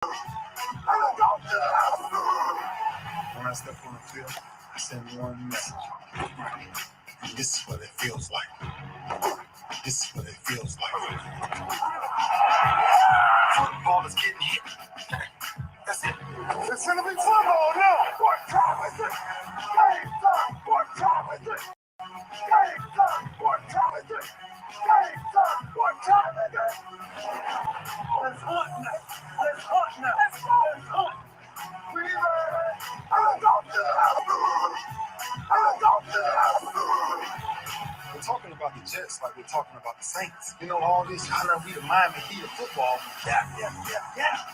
When I step on the field, I send one message. This is what it feels like. This is what it feels like. Football is getting hit. That's it. It's gonna be football now. What time is it? Game time. What time is it? Game time. What time is it? Game time. What time is it? It's hot now. It's hot now. It's hot. We ready? We're talking about the Jets like we're talking about the Saints. You know, all this, I know we the Miami Heat of football. Yeah.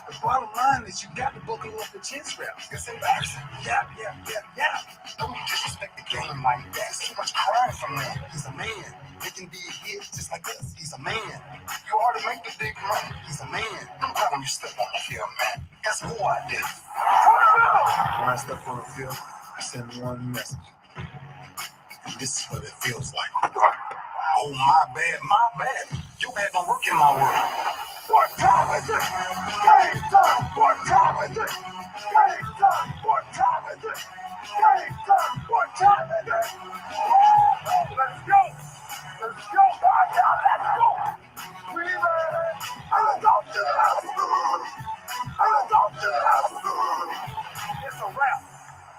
The bottom line is you got to buckle up the chin straps. It's embarrassing. Yeah. Don't disrespect the game like that. It's too much crying from him. He's a man. He can be a hit just like us. He's a man. You already make the big run. He's a man. I'm glad when you step on the field, man. That's who I did. When I step on the field, I send one message. This is what it feels like. Oh, my bad. You had no work in my world. What time is it? Game time. What time is it? Game time. What time is it? Game time. What time is it? Let's go. Let's go. Let's go. We ready? Let's go to the house. Let's go to the house. It's a wrap.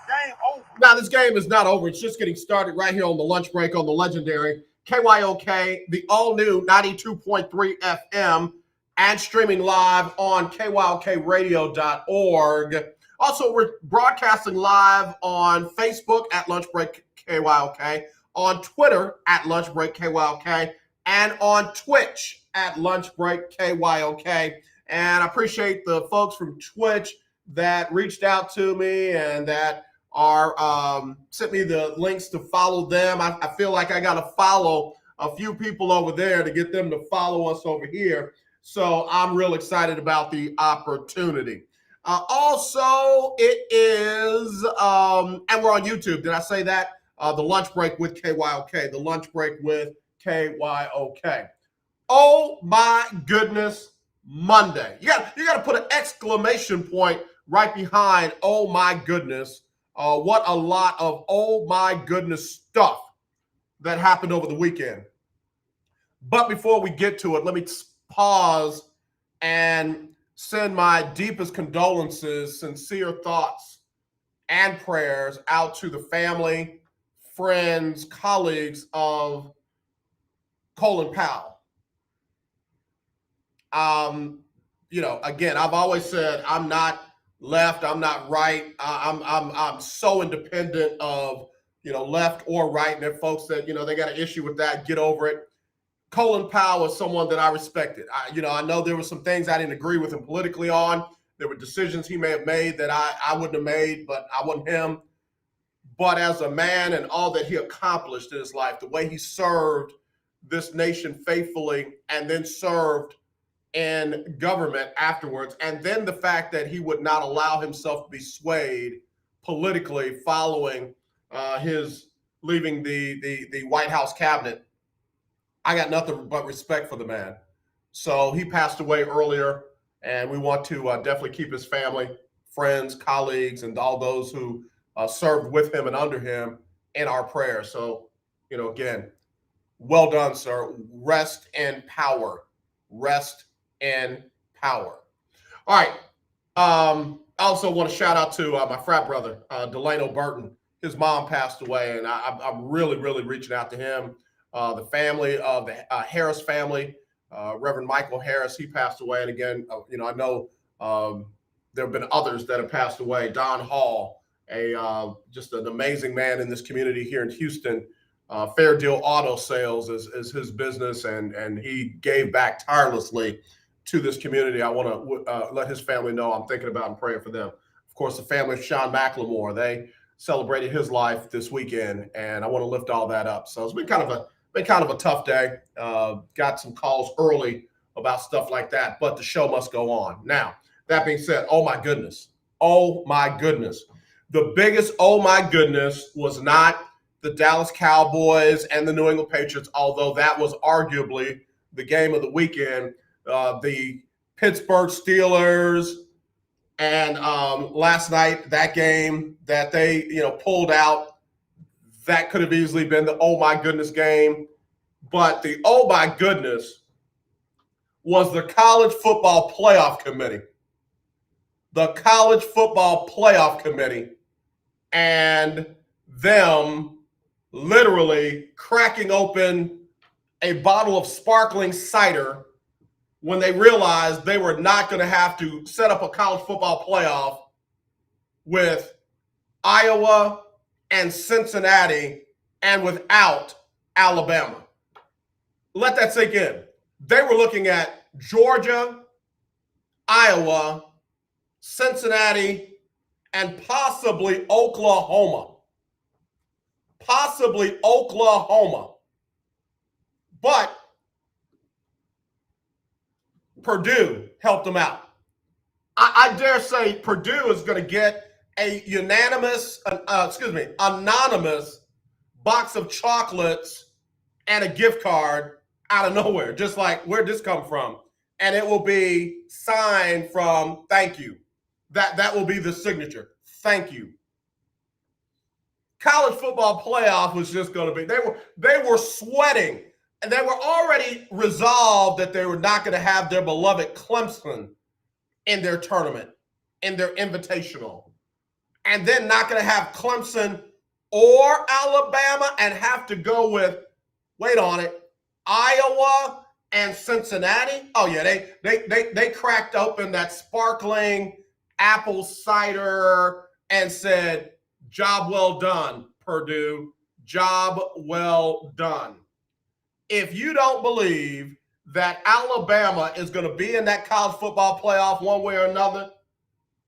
Game over. Now, this game is not over. It's just getting started right here on the lunch break on the legendary KYOK, the all-new 92.3 FM, and streaming live on kyokradio.org. Also, we're broadcasting live on Facebook at Lunch Break KYOK, on Twitter at Lunch Break KYOK, and on Twitch at Lunch Break KYOK. And I appreciate the folks from Twitch that reached out to me and that are sent me the links to follow them. I feel like I got to follow a few people over there to get them to follow us over here. So I'm real excited about the opportunity. Also, it is, and we're on YouTube. Did I say that? The Lunch Break with KYOK. The Lunch Break with KYOK. Oh my goodness, Monday. You got to put an exclamation point right behind oh my goodness. What a lot of oh my goodness stuff that happened over the weekend. But before we get to it, let me pause and send my deepest condolences, sincere thoughts, and prayers out to the family, friends, colleagues of Colin Powell. Again, I've always said I'm not left, I'm not right. I'm so independent of left or right, and there are folks that they got an issue with that. Get over it. Colin Powell is someone that I respected. I know there were some things I didn't agree with him politically on. There were decisions he may have made that I wouldn't have made, but I wasn't him. But as a man and all that he accomplished in his life, the way he served this nation faithfully and then served in government afterwards, and then the fact that he would not allow himself to be swayed politically following his leaving the White House cabinet, I got nothing but respect for the man. So he passed away earlier, and we want to definitely keep his family, friends, colleagues, and all those who served with him and under him in our prayers. So, again, well done, sir. Rest in power. Rest in power. All right. I also want to shout out to my frat brother, Delano Burton. His mom passed away, and I'm really, really reaching out to him. The family of the Harris family, Reverend Michael Harris, he passed away. And again, I know there have been others that have passed away. Don Hall, just an amazing man in this community here in Houston. Fair Deal Auto Sales is his business, and he gave back tirelessly to this community. I want to let his family know I'm thinking about and praying for them. Of course, the family of Sean McLemore, they celebrated his life this weekend, and I want to lift all that up. So it's been kind of a tough day. Got some calls early about stuff like that, but the show must go on. Now, that being said, oh my goodness. The biggest oh my goodness was not the Dallas Cowboys and the New England Patriots, although that was arguably the game of the weekend. The Pittsburgh Steelers And last night, that game that they pulled out, that could have easily been the oh my goodness game. But the oh my goodness was the college football playoff committee. The college football playoff committee and them literally cracking open a bottle of sparkling cider when they realized they were not going to have to set up a college football playoff with Iowa and Cincinnati and without Alabama. Let that sink in. They were looking at Georgia, Iowa, Cincinnati, and possibly Oklahoma. Possibly Oklahoma. But Purdue helped them out. I dare say Purdue is going to get a anonymous box of chocolates and a gift card out of nowhere. Just like, where'd this come from? And it will be signed from thank you. That will be the signature. Thank you. College football playoff was just going to be, they were sweating. And they were already resolved that they were not going to have their beloved Clemson in their tournament, in their invitational. And then not going to have Clemson or Alabama and have to go with, wait on it, Iowa and Cincinnati. Oh yeah, they cracked open that sparkling apple cider and said, job well done, Purdue. Job well done. If you don't believe that Alabama is going to be in that college football playoff one way or another,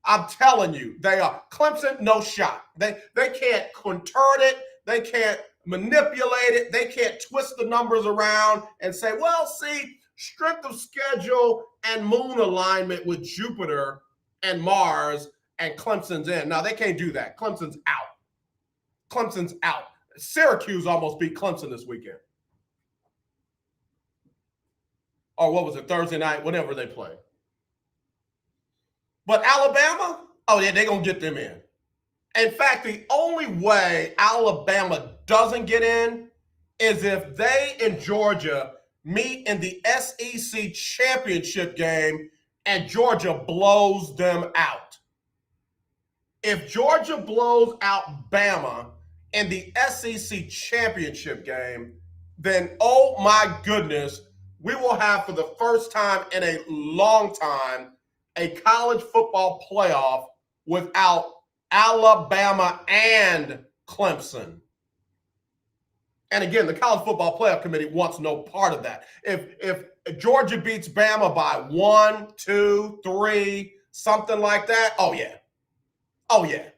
I'm telling you, they are. Clemson, no shot. They can't contort it. They can't manipulate it. They can't twist the numbers around and say, well, see, strength of schedule and moon alignment with Jupiter and Mars and Clemson's in. Now, they can't do that. Clemson's out. Clemson's out. Syracuse almost beat Clemson this weekend. Or what was it, Thursday night, whenever they play. But Alabama, oh yeah, they're going to get them in. In fact, the only way Alabama doesn't get in is if they and Georgia meet in the SEC championship game and Georgia blows them out. If Georgia blows out Bama in the SEC championship game, then oh my goodness, we will have for the first time in a long time a college football playoff without Alabama and Clemson. And again, the college football playoff committee wants no part of that. If Georgia beats Bama by 1, 2, 3, something like that, oh yeah. Oh yeah.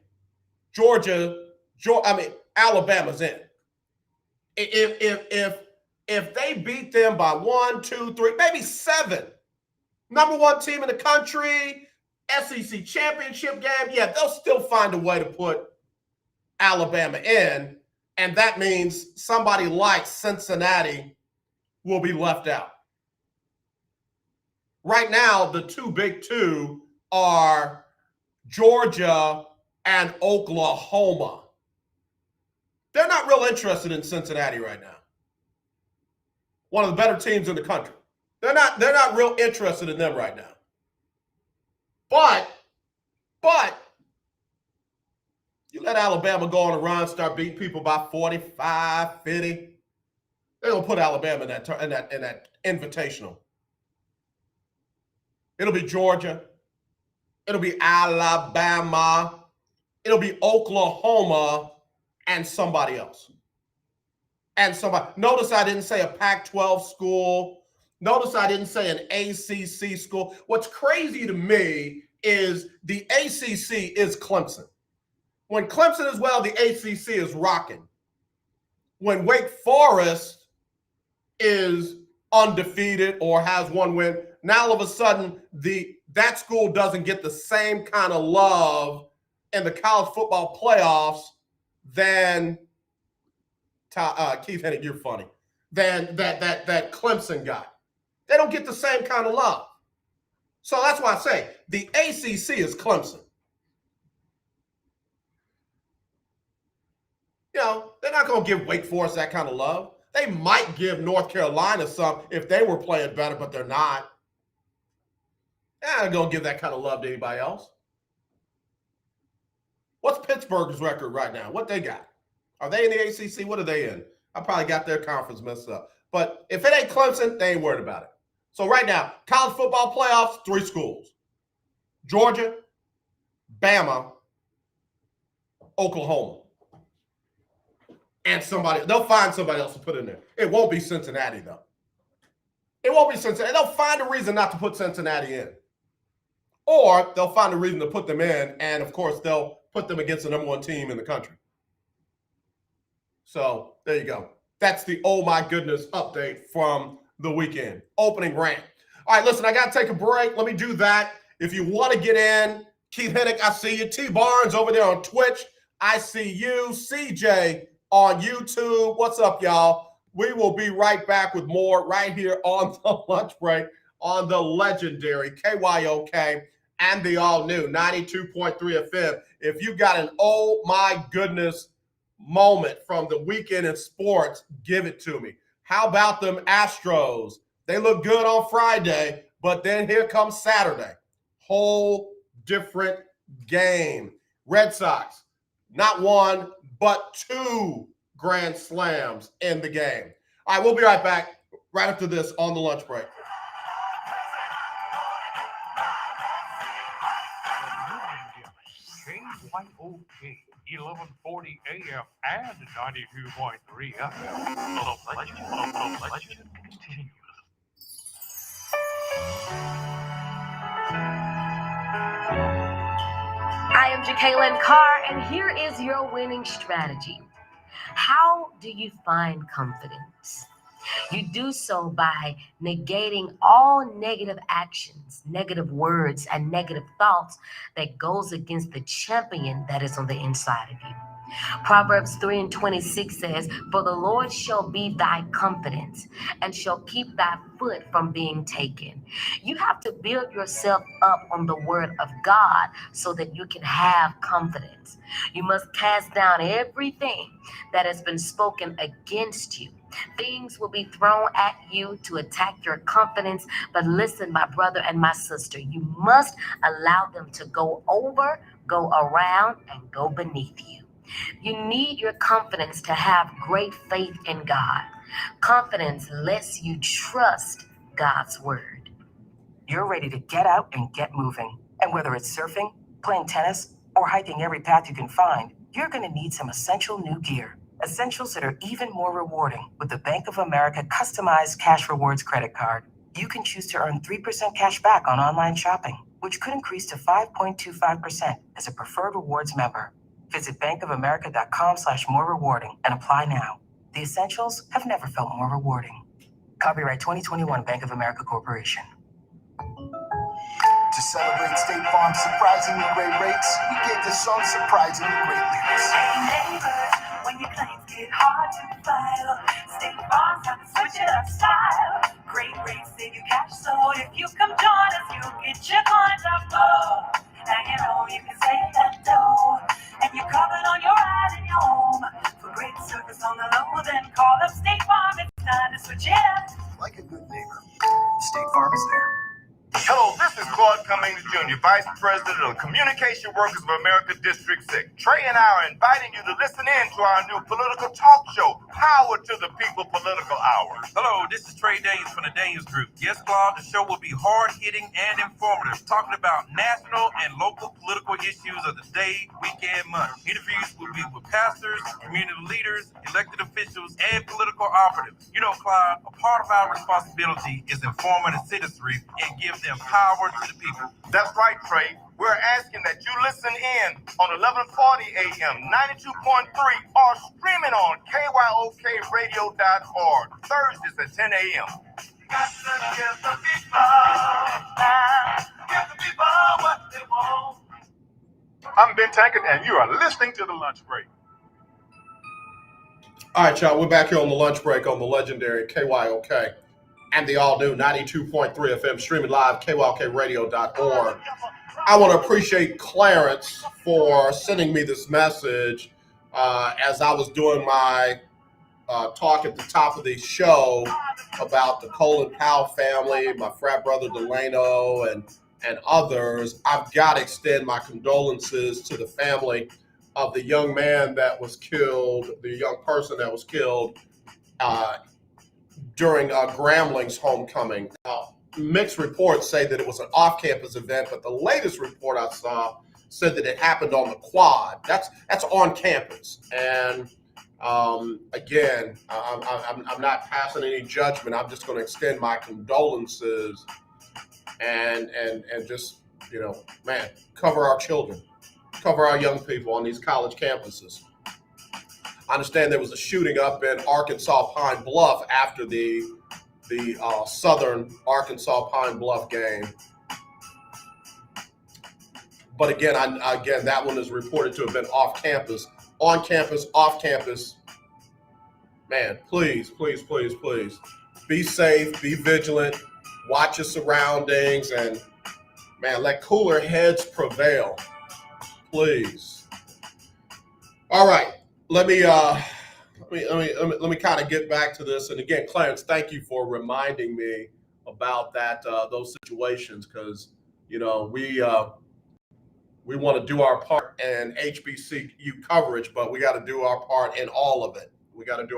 Alabama's in. If they beat them by 1, 2, 3, maybe 7, number one team in the country, SEC championship game, yeah, they'll still find a way to put Alabama in, and that means somebody like Cincinnati will be left out. Right now, the two big two are Georgia and Oklahoma. They're not real interested in Cincinnati right now. One of the better teams in the country. They're not real interested in them right now. But you let Alabama go on a run, start beating people by 45, 50. They're gonna put Alabama in that invitational. It'll be Georgia. It'll be Alabama. It'll be Oklahoma and somebody else. Notice I didn't say a Pac-12 school. Notice I didn't say an ACC school. What's crazy to me is the ACC is Clemson. When Clemson is well, the ACC is rocking. When Wake Forest is undefeated or has one win, now all of a sudden that school doesn't get the same kind of love in the college football playoffs than Keith Hennig, you're funny. Than that Clemson got. They don't get the same kind of love. So that's why I say the ACC is Clemson. You know, they're not going to give Wake Forest that kind of love. They might give North Carolina some if they were playing better, but they're not. They're not going to give that kind of love to anybody else. What's Pittsburgh's record right now? What they got? Are they in the ACC? What are they in? I probably got their conference messed up. But if it ain't Clemson, they ain't worried about it. So right now, college football playoffs, 3 schools. Georgia, Bama, Oklahoma. And they'll find somebody else to put in there. It won't be Cincinnati, though. It won't be Cincinnati. They'll find a reason not to put Cincinnati in. Or they'll find a reason to put them in, and, of course, they'll put them against the number 1 team in the country. So there you go. That's the oh my goodness update from the weekend. Opening rant. All right, listen, I got to take a break. Let me do that. If you want to get in, Keith Hennick, I see you. T. Barnes over there on Twitch, I see you. CJ on YouTube. What's up, y'all? We will be right back with more right here on the lunch break on the legendary KYOK and the all-new 92.3 FM. If you got an oh my goodness moment from the weekend in sports, give it to me. How about them Astros? They look good on Friday, but then here comes Saturday. Whole different game. Red Sox, not 1, but 2 grand slams in the game. All right, we'll be right back right after this on the lunch break. KYOK, 1140 AM and 92.3 FM. Legend continues. I am Jacqueline Carr, and here is your winning strategy. How do you find confidence? You do so by negating all negative actions, negative words, and negative thoughts that goes against the champion that is on the inside of you. Proverbs 3:26 says, "For the Lord shall be thy confidence, and shall keep thy foot from being taken." You have to build yourself up on the word of God so that you can have confidence. You must cast down everything that has been spoken against you. Things will be thrown at you to attack your confidence, but listen, my brother and my sister, you must allow them to go over, go around, and go beneath you. You need your confidence to have great faith in God. Confidence lets you trust God's word. You're ready to get out and get moving. And whether it's surfing, playing tennis, or hiking every path you can find, you're going to need some essential new gear. Essentials that are even more rewarding with the Bank of America customized cash rewards credit card. You can choose to earn 3% cash back on online shopping, which could increase to 5.25% as a preferred rewards member. Visit bankofamerica.com/more rewarding and apply now. The essentials have never felt more rewarding. Copyright 2021 Bank of America Corporation. To celebrate State Farm's surprisingly great rates, we gave this song surprisingly great lyrics. When your claims get hard to file, State Farm's have to switch it up style. Great rates save you cash, so if you come join us, you'll get your coins up. Oh, now you know you can save that dough, and you're covered on your ride and your home. For great service on the low, then call up State Farm. It's time to switch it up. Like a good neighbor, State Farm is there. Hello, this is Claude Cummings Jr., Vice President of the Communication Workers of America District 6. Trey and I are inviting you to listen in to our new political talk show, Power to the People Political Hour. Hello, this is Trey Daniels from the Daniels Group. Yes, Claude, the show will be hard-hitting and informative, talking about national and local political issues of the day, week, and month. Interviews will be with pastors, community leaders, elected officials, and political operatives. You know, Claude, a part of our responsibility is informing the citizenry and give them power to the people. That's right, Trey. We're asking that you listen in on 1140 AM, 92.3, or streaming on KYOKradio.org, Thursdays at 10 a.m. Got to give the people now. Give the people what they want. I'm Ben Tankard, and you are listening to The Lunch Break. All right, y'all, we're back here on the lunch break on the legendary KYOK and the all-new 92.3 FM, streaming live, kyokradio.org. I want to appreciate Clarence for sending me this message as I was doing my talk at the top of the show about the Cole and Powell family, my frat brother Delano, and others. I've got to extend my condolences to the family of the young man that was killed, the young person that was killed during Grambling's homecoming. Now, mixed reports say that it was an off-campus event, but the latest report I saw said that it happened on the quad. That's on campus, and again, I'm not passing any judgment. I'm just going to extend my condolences and just, man, cover our children, cover our young people on these college campuses. I understand there was a shooting up in Arkansas Pine Bluff after the Southern Arkansas Pine Bluff game. But again, that one is reported to have been off campus. On campus, off campus, man, please, please, please, please be safe, be vigilant, watch your surroundings, and man, let cooler heads prevail, please. All right, let me kind of get back to this. And again, Clarence, thank you for reminding me about those situations, because we want to do our part in HBCU coverage, but we got to do our part in all of it. We're going to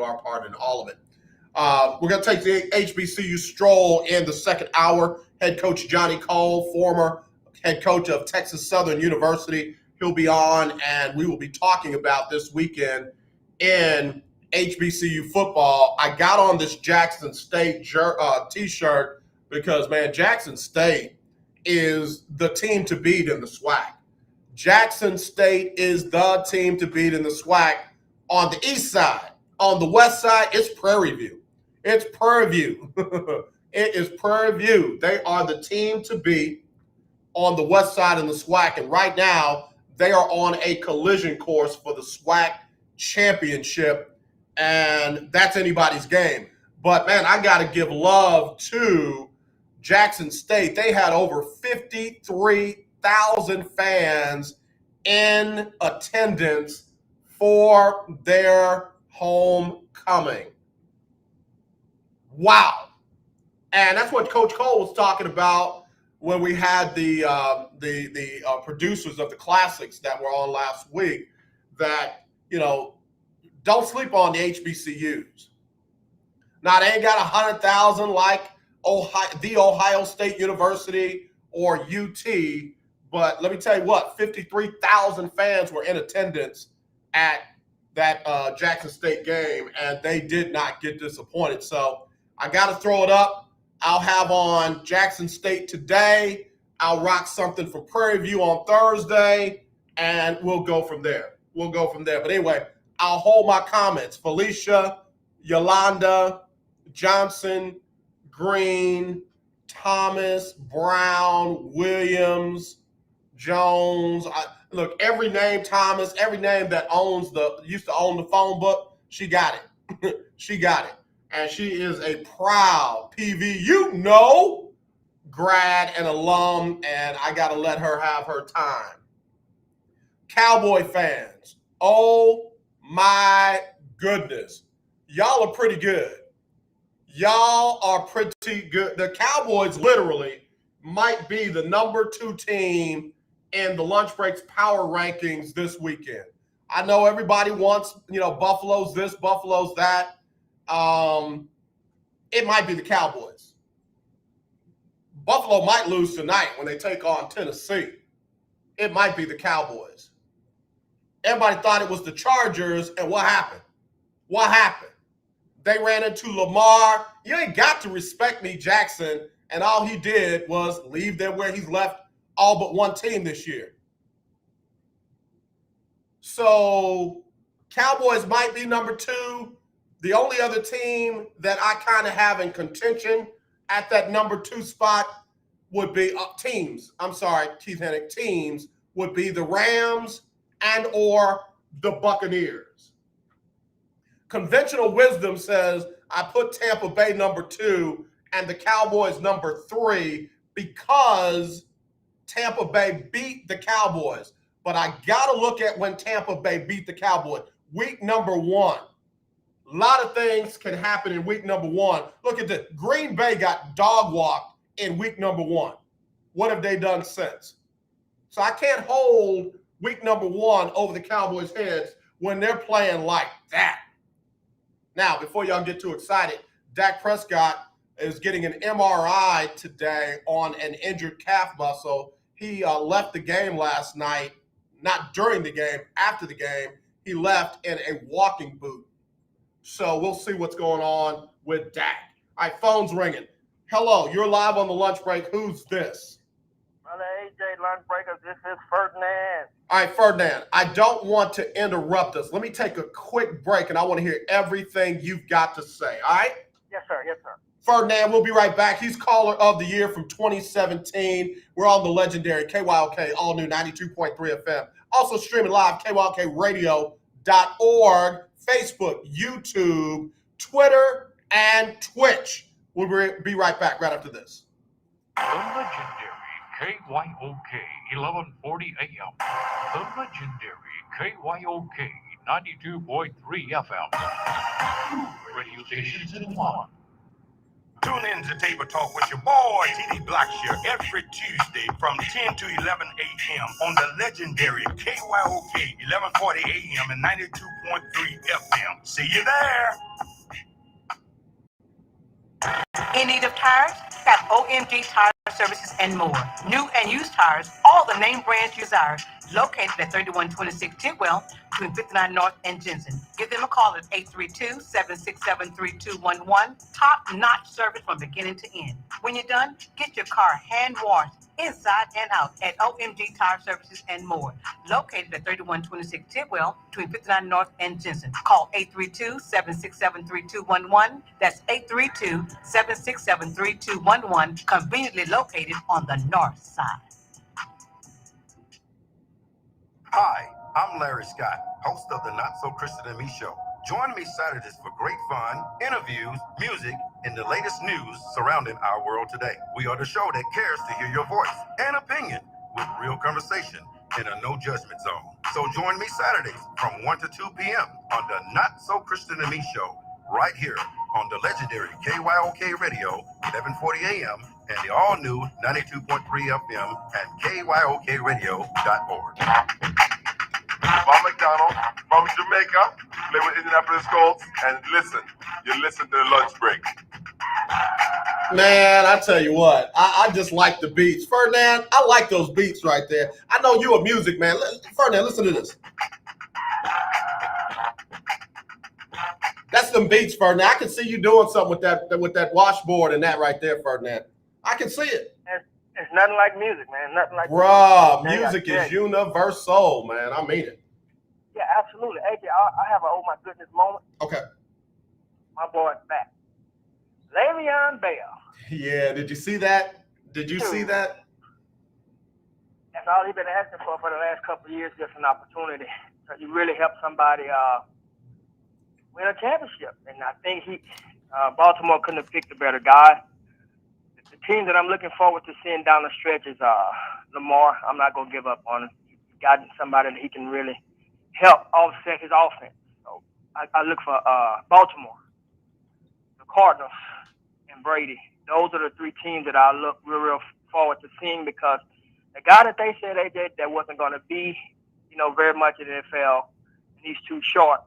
take the HBCU Stroll in the second hour. Head coach Johnnie Cole, former head coach of Texas Southern University, he'll be on, and we will be talking about this weekend in HBCU football. I got on this Jackson State t-shirt because, man, Jackson State is the team to beat in the SWAC. Jackson State is the team to beat in the SWAC on the east side. On the west side, it's Prairie View. It is Prairie View. They are the team to beat on the west side in the SWAC. And right now, they are on a collision course for the SWAC championship. And that's anybody's game. But, man, I got to give love to Jackson State. They had over 53,000 fans in attendance for their homecoming. Wow. And that's what Coach Cole was talking about when we had the producers of the classics that were on last week, that, don't sleep on the HBCUs. Now, they ain't got 100,000 like the Ohio State University or UT, but let me tell you what, 53,000 fans were in attendance at that Jackson State game, and they did not get disappointed. So I got to throw it up. I'll have on Jackson State today. I'll rock something from Prairie View on Thursday, and we'll go from there. But anyway, I'll hold my comments. Felicia, Yolanda, Johnson, Green, Thomas, Brown, Williams, Jones. Look, every name Thomas, every name that used to own the phone book, she got it. She got it. And she is a proud PV, grad and alum, and I got to let her have her time. Cowboy fans, oh my goodness. Y'all are pretty good. The Cowboys literally might be the number 2 team in the Lunch Breaks power rankings this weekend. I know everybody wants, Buffalo's this, Buffalo's that. It might be the Cowboys. Buffalo might lose tonight when they take on Tennessee. It might be the Cowboys. Everybody thought it was the Chargers, and what happened? They ran into Lamar. You ain't got to respect me, Jackson, and all he did was leave them where he's left all but one team this year. So Cowboys might be number 2. The only other team that I kind of have in contention at that number 2 spot would be teams would be the Rams and or the Buccaneers. Conventional wisdom says I put Tampa Bay number 2 and the Cowboys number 3 because Tampa Bay beat the Cowboys. But I got to look at when Tampa Bay beat the Cowboys. Week number 1. A lot of things can happen in week number 1. Look at this. Green Bay got dog walked in week number 1. What have they done since? So I can't hold week number 1 over the Cowboys' heads when they're playing like that. Now, before y'all get too excited, Dak Prescott is getting an MRI today on an injured calf muscle. He left the game last night, not during the game, after the game. He left in a walking boot. So we'll see what's going on with Dak. All right, phone's ringing. Hello, you're live on the lunch break. Who's this? Brother AJ, lunch breakers, this is Ferdinand. All right, Ferdinand, I don't want to interrupt us. Let me take a quick break, and I want to hear everything you've got to say, all right? Yes, sir. Yes, sir. Ferdinand, we'll be right back. He's Caller of the Year from 2017. We're on the legendary KYOK, all new 92.3 FM. Also streaming live, KYOKradio.org, Facebook, YouTube, Twitter, and Twitch. We'll be right back right after this. The legendary KYOK 1140 AM. The legendary KYOK 92.3 FM. Radio stations in one. Tune in to Table Talk with your boy, TD Blackshear, every Tuesday from 10 to 11 a.m. on the legendary KYOK 1140 a.m. and 92.3 FM. See you there. In need of tires? Got OMG Tire Services and more. New and used tires, all the name brands you desire, located at 3126 Tidwell between 59 North and Jensen. Give them a call at 832-767-3211. Top-notch service from beginning to end. When you're done, get your car hand-washed inside and out at OMG Tire Services and more. Located at 3126 Tidwell between 59 North and Jensen. Call 832-767-3211. That's 832-767-3211. Conveniently located on the north side. Hi, I'm Larry Scott, host of the Not So Christian and Me Show. Join me Saturdays for great fun, interviews, music, and the latest news surrounding our world today. We are the show that cares to hear your voice and opinion with real conversation in a no judgment zone. So join me Saturdays from 1 to 2 p.m. on the Not So Christian and Me Show, right here on the legendary KYOK Radio, 1140 AM, and the all-new 92.3 FM at KYOKradio.org. Bob McDonald from Jamaica, play with Indianapolis Colts, and listen, you listen to the lunch break. Man, I tell you what, I just like the beats. Ferdinand, I like those beats right there. I know you a music man. Ferdinand, listen to this. That's them beats, Ferdinand. I can see you doing something with that washboard and that right there, Ferdinand. I can see it. It's nothing like music, man. Nothing like Bruh, music is universal, man. I mean it. Yeah, absolutely. AJ, I have a oh my goodness moment. Okay. My boy's back. Le'Veon Bell. Yeah, did you see that? Did you see that? That's all he's been asking for the last couple of years, just an opportunity. So you really help somebody win a championship. And I think Baltimore couldn't have picked a better guy. The team that I'm looking forward to seeing down the stretch is Lamar. I'm not going to give up on him. He's got somebody that he can really help offset his offense. So I look for Baltimore, the Cardinals, and Brady. Those are the three teams that I look real forward to seeing, because the guy that they said that wasn't going to be, very much in the NFL, and he's too short.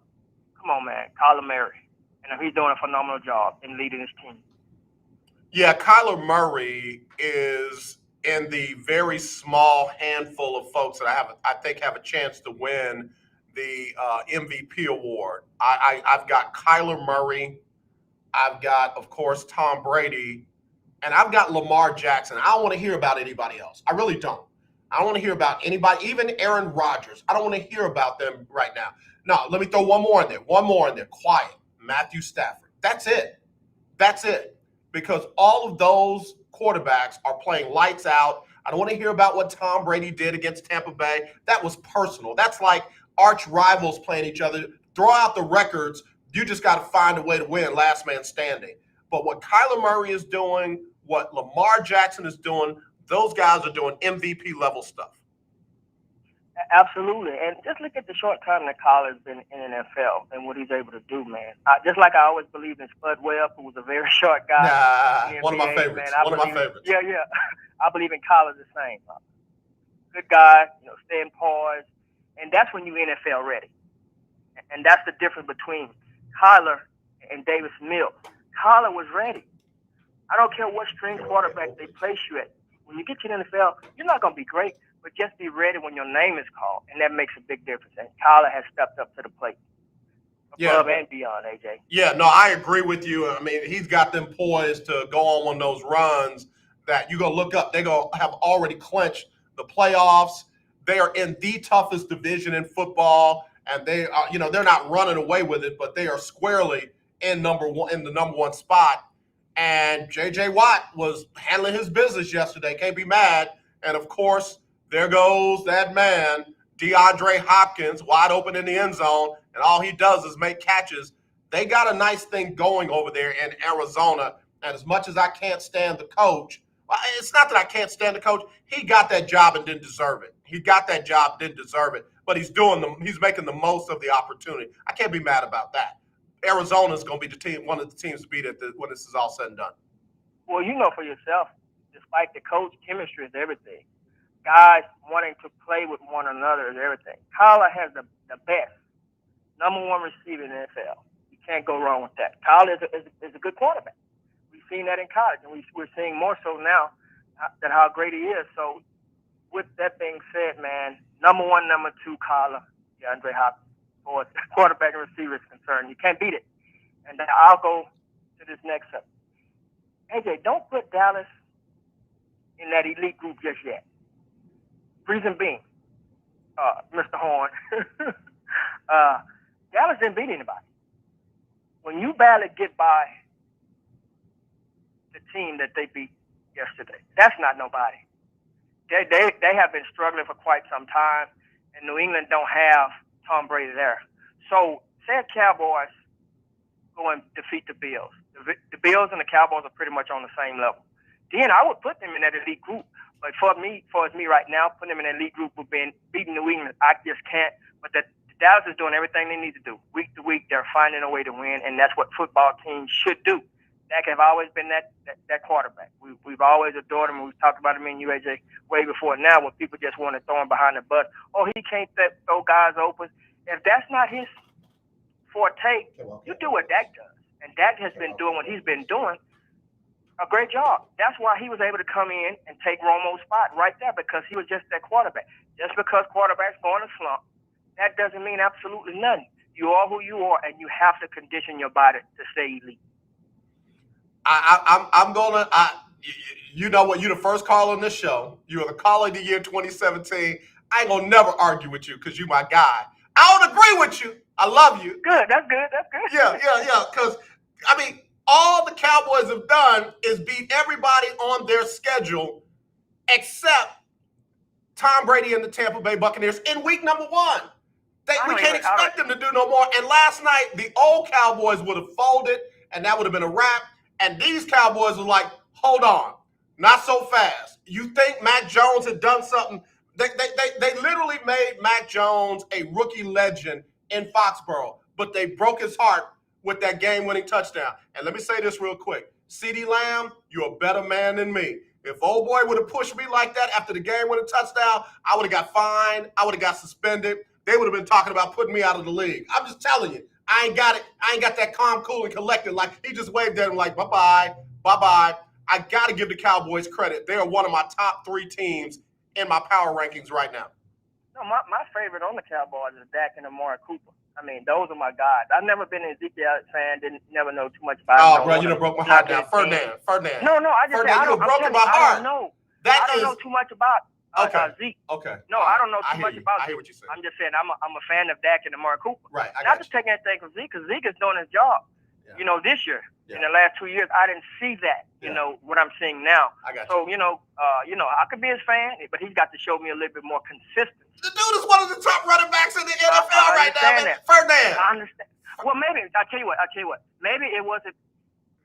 Come on, man, Kyler Murray. And he's doing a phenomenal job in leading his team. Yeah, Kyler Murray is in the very small handful of folks that I think have a chance to win the MVP award. I've got Kyler Murray, I've got, of course, Tom Brady, and I've got Lamar Jackson. I don't want to hear about anybody else. I really don't. I don't want to hear about anybody, even Aaron Rodgers. I don't want to hear about them right now. No, let me throw one more in there. Quiet. Matthew Stafford. That's it. Because all of those quarterbacks are playing lights out. I don't want to hear about what Tom Brady did against Tampa Bay. That was personal. That's like arch rivals playing each other. Throw out the records. You just got to find a way to win, last man standing. But what Kyler Murray is doing, what Lamar Jackson is doing, those guys are doing MVP level stuff. Absolutely. And just look at the short time that Kyler's been in NFL and what he's able to do, man. Just like I always believed in Spud Webb, who was a very short guy. One of my favorites. Man, Yeah. I believe in Kyler the same. Good guy, staying poised. And that's when you NFL ready. And that's the difference between Kyler and Davis Mills. Kyler was ready. I don't care what string quarterback they place you at. When you get to the NFL, you're not going to be great, but just be ready when your name is called, and that makes a big difference. And Kyler has stepped up to the plate, above and beyond, AJ. Yeah, no, I agree with you. I mean, he's got them poised to go on one of those runs that you're going to look up. They're going to have already clinched the playoffs. They are in the toughest division in football, and they are, they're not running away with it, but they are squarely in the number one spot. And J.J. Watt was handling his business yesterday. Can't be mad. And, of course, there goes that man, DeAndre Hopkins, wide open in the end zone, and all he does is make catches. They got a nice thing going over there in Arizona. And as much as I can't stand the coach, it's not that I can't stand the coach. He got that job and didn't deserve it. But he's making the most of the opportunity. I can't be mad about that. Arizona's going to be one of the teams to beat when this is all said and done. Well, for yourself, despite the coach, chemistry is everything. Guys wanting to play with one another is everything. Kyler has the best number one receiver in the NFL. You can't go wrong with that. Kyler is a good quarterback. We've seen that in college, and we're seeing more so now that how great he is. So with that being said, man, number one, number two, Kyler, DeAndre Hopkins. Or quarterback and receiver is concerned. You can't beat it. And then I'll go to this next up. AJ, don't put Dallas in that elite group just yet. Reason being, Mr. Horn, Dallas didn't beat anybody. When you barely get by the team that they beat yesterday, that's not nobody. They have been struggling for quite some time, and New England don't have Tom Brady there. So, say the Cowboys go and defeat the Bills. The Bills and the Cowboys are pretty much on the same level. Then I would put them in that elite group. But for me right now, putting them in that elite group would be beating New England. I just can't. But Dallas is doing everything they need to do. Week to week, they're finding a way to win, and that's what football teams should do. Dak have always been that quarterback. We've always adored him. We've talked about him in UAJ way before now when people just want to throw him behind the bus. Oh, he can't throw guys open. If that's not his forte, you do what Dak does. And Dak has been doing what he's been doing a great job. That's why he was able to come in and take Romo's spot right there, because he was just that quarterback. Just because quarterbacks go in a slump, that doesn't mean absolutely nothing. You are who you are, and you have to condition your body to stay elite. I'm gonna. You know what? You're the first caller on this show. You are the caller of the year 2017. I ain't gonna never argue with you because you're my guy. I don't agree with you. I love you. Good. That's good. Yeah. Because all the Cowboys have done is beat everybody on their schedule except Tom Brady and the Tampa Bay Buccaneers in week number one. We can't expect them to do no more. And last night, the old Cowboys would have folded, and that would have been a wrap. And these Cowboys were like, hold on, not so fast. You think Mac Jones had done something? They literally made Mac Jones a rookie legend in Foxborough, but they broke his heart with that game-winning touchdown. And let me say this real quick. CeeDee Lamb, you're a better man than me. If old boy would have pushed me like that after the game-winning touchdown, I would have got fined. I would have got suspended. They would have been talking about putting me out of the league. I'm just telling you. I ain't got it. I ain't got that calm, cool, and collected. Like, he just waved at him like, bye-bye, bye-bye. I got to give the Cowboys credit. They are one of my top three teams in my power rankings right now. No, my favorite on the Cowboys is Dak and Amari Cooper. I mean, those are my guys. I've never been an Ezekiel fan. Never know too much about him. Oh, bro, you done broke my heart down. Ferdinand. No, I just Ferdinand, you done broken my heart. I don't know too much about Zeke. Okay. No, I don't know too much about I Zeke. hear what you're saying. I'm just saying I'm a fan of Dak and Amari Cooper. Right. Not to take anything from Zeke, because Zeke is doing his job. Yeah. This year. Yeah. In the last 2 years, I didn't see that. What I'm seeing now. I got you. So, I could be his fan, but he's got to show me a little bit more consistency. The dude is one of the top running backs in the NFL right now, man. Ferdinand. I understand. Well, maybe I'll tell you what. Maybe it wasn't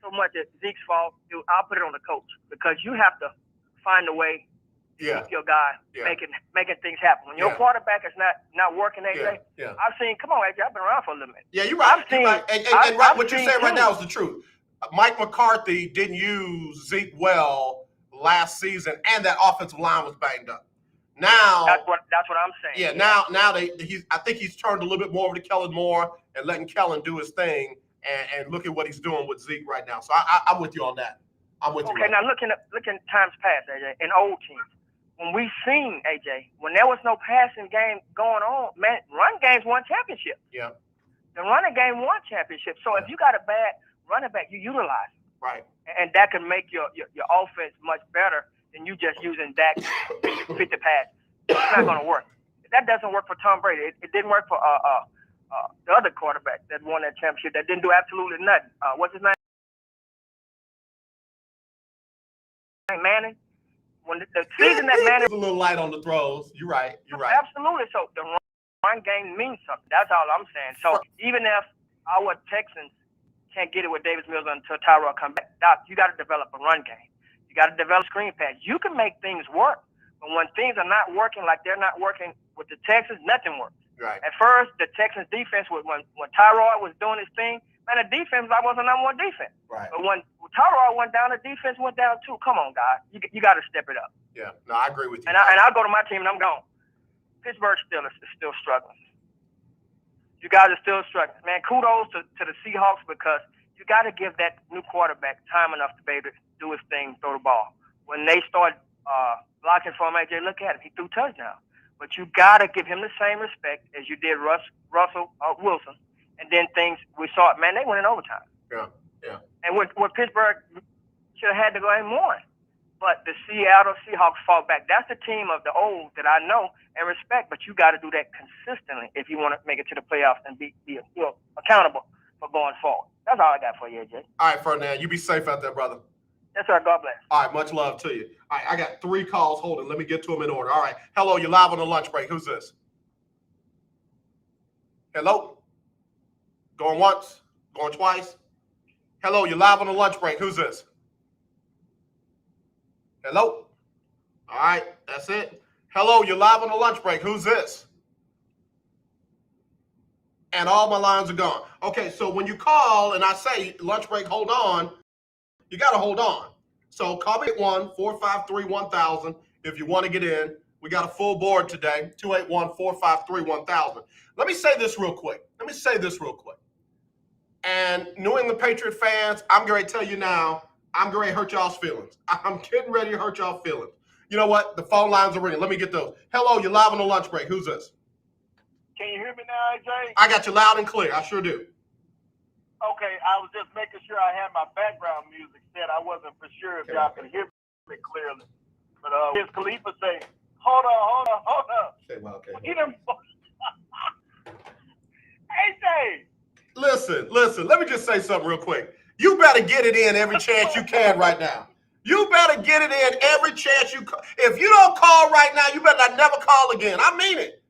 so much as Zeke's fault. I'll put it on the coach because you have to find a way to keep your guy making things happen. When your quarterback is not working, AJ, I've seen. Come on, AJ, I've been around for a little bit. Yeah, you're right. And what you're saying right now is the truth. Mike McCarthy didn't use Zeke well last season, and that offensive line was banged up. Now that's what I'm saying. Yeah, now I think he's turned a little bit more over to Kellen Moore and letting Kellen do his thing, and look at what he's doing with Zeke right now. So I'm with you on that. I'm with you. Okay, now looking times past, AJ, in old teams, when we seen AJ, when there was no passing game going on, man, run games won championships. Yeah. The running game won championships. So if you got a bad running back, you utilize it. Right. And that can make your offense much better than you just using that 50 pass. It's not going to work. That doesn't work for Tom Brady. It didn't work for the other quarterback that won that championship that didn't do absolutely nothing. What's his name? Manning. When the season that Manning was a little light on the throws. You're right. Absolutely. So the run game means something. That's all I'm saying. So even if our Texans can't get it with Davis Mills until Tyrod comes back, Doc, you got to develop a run game. You got to develop screen pass. You can make things work, but when things are not working like they're not working with the Texans, nothing works. Right. At first, the Texans defense when Tyrod was doing his thing, man, the defense was the number one defense. Right. But when Tyrod went down, the defense went down too. Come on, guys, you got to step it up. Yeah. No, I agree with you. And I'll go to my team and I'm gone. Pittsburgh is still struggling. You guys are still struggling, man. Kudos to the Seahawks because you got to give that new quarterback time enough to be able to do his thing, throw the ball. When they start blocking for him, AJ, look at him. He threw touchdown. But you got to give him the same respect as you did Russell Wilson. And then things, we saw it, man, they went in overtime. Yeah. And what Pittsburgh should have had to go and won. But the Seattle Seahawks fought back. That's the team of the old that I know and respect, but you got to do that consistently if you want to make it to the playoffs and be accountable for going forward. That's all I got for you, AJ. All right, Ferdinand, you be safe out there, brother. Yes, sir. God bless. All right, much love to you. All right, I got 3 calls holding. Let me get to them in order. All right. Hello, you're live on the lunch break. Who's this? Hello? Going once? Going twice? Hello, you're live on the lunch break. Who's this? Hello? All right, that's it. Hello, you're live on the lunch break. Who's this? And all my lines are gone. Okay, so when you call and I say lunch break, hold on, you got to hold on. So call me at 1-453-1000 if you want to get in. We got a full board today, 281-453-1000. Let me say this real quick. And New England Patriot fans, I'm going to tell you now, I'm going to hurt y'all's feelings. I'm getting ready to hurt y'all's feelings. You know what? The phone lines are ringing. Let me get those. Hello, you're live on the lunch break. Who's this? Can you hear me now, AJ? I got you loud and clear. I sure do. Okay, I was just making sure I had my background music set. I wasn't for sure if y'all could hear me clearly. But here's Khalifa saying, hold up. Okay, well, okay. AJ! Listen. Let me just say something real quick. You better get it in every chance you can right now. You better get it in every chance you can. If you don't call right now, you better not never call again. I mean it.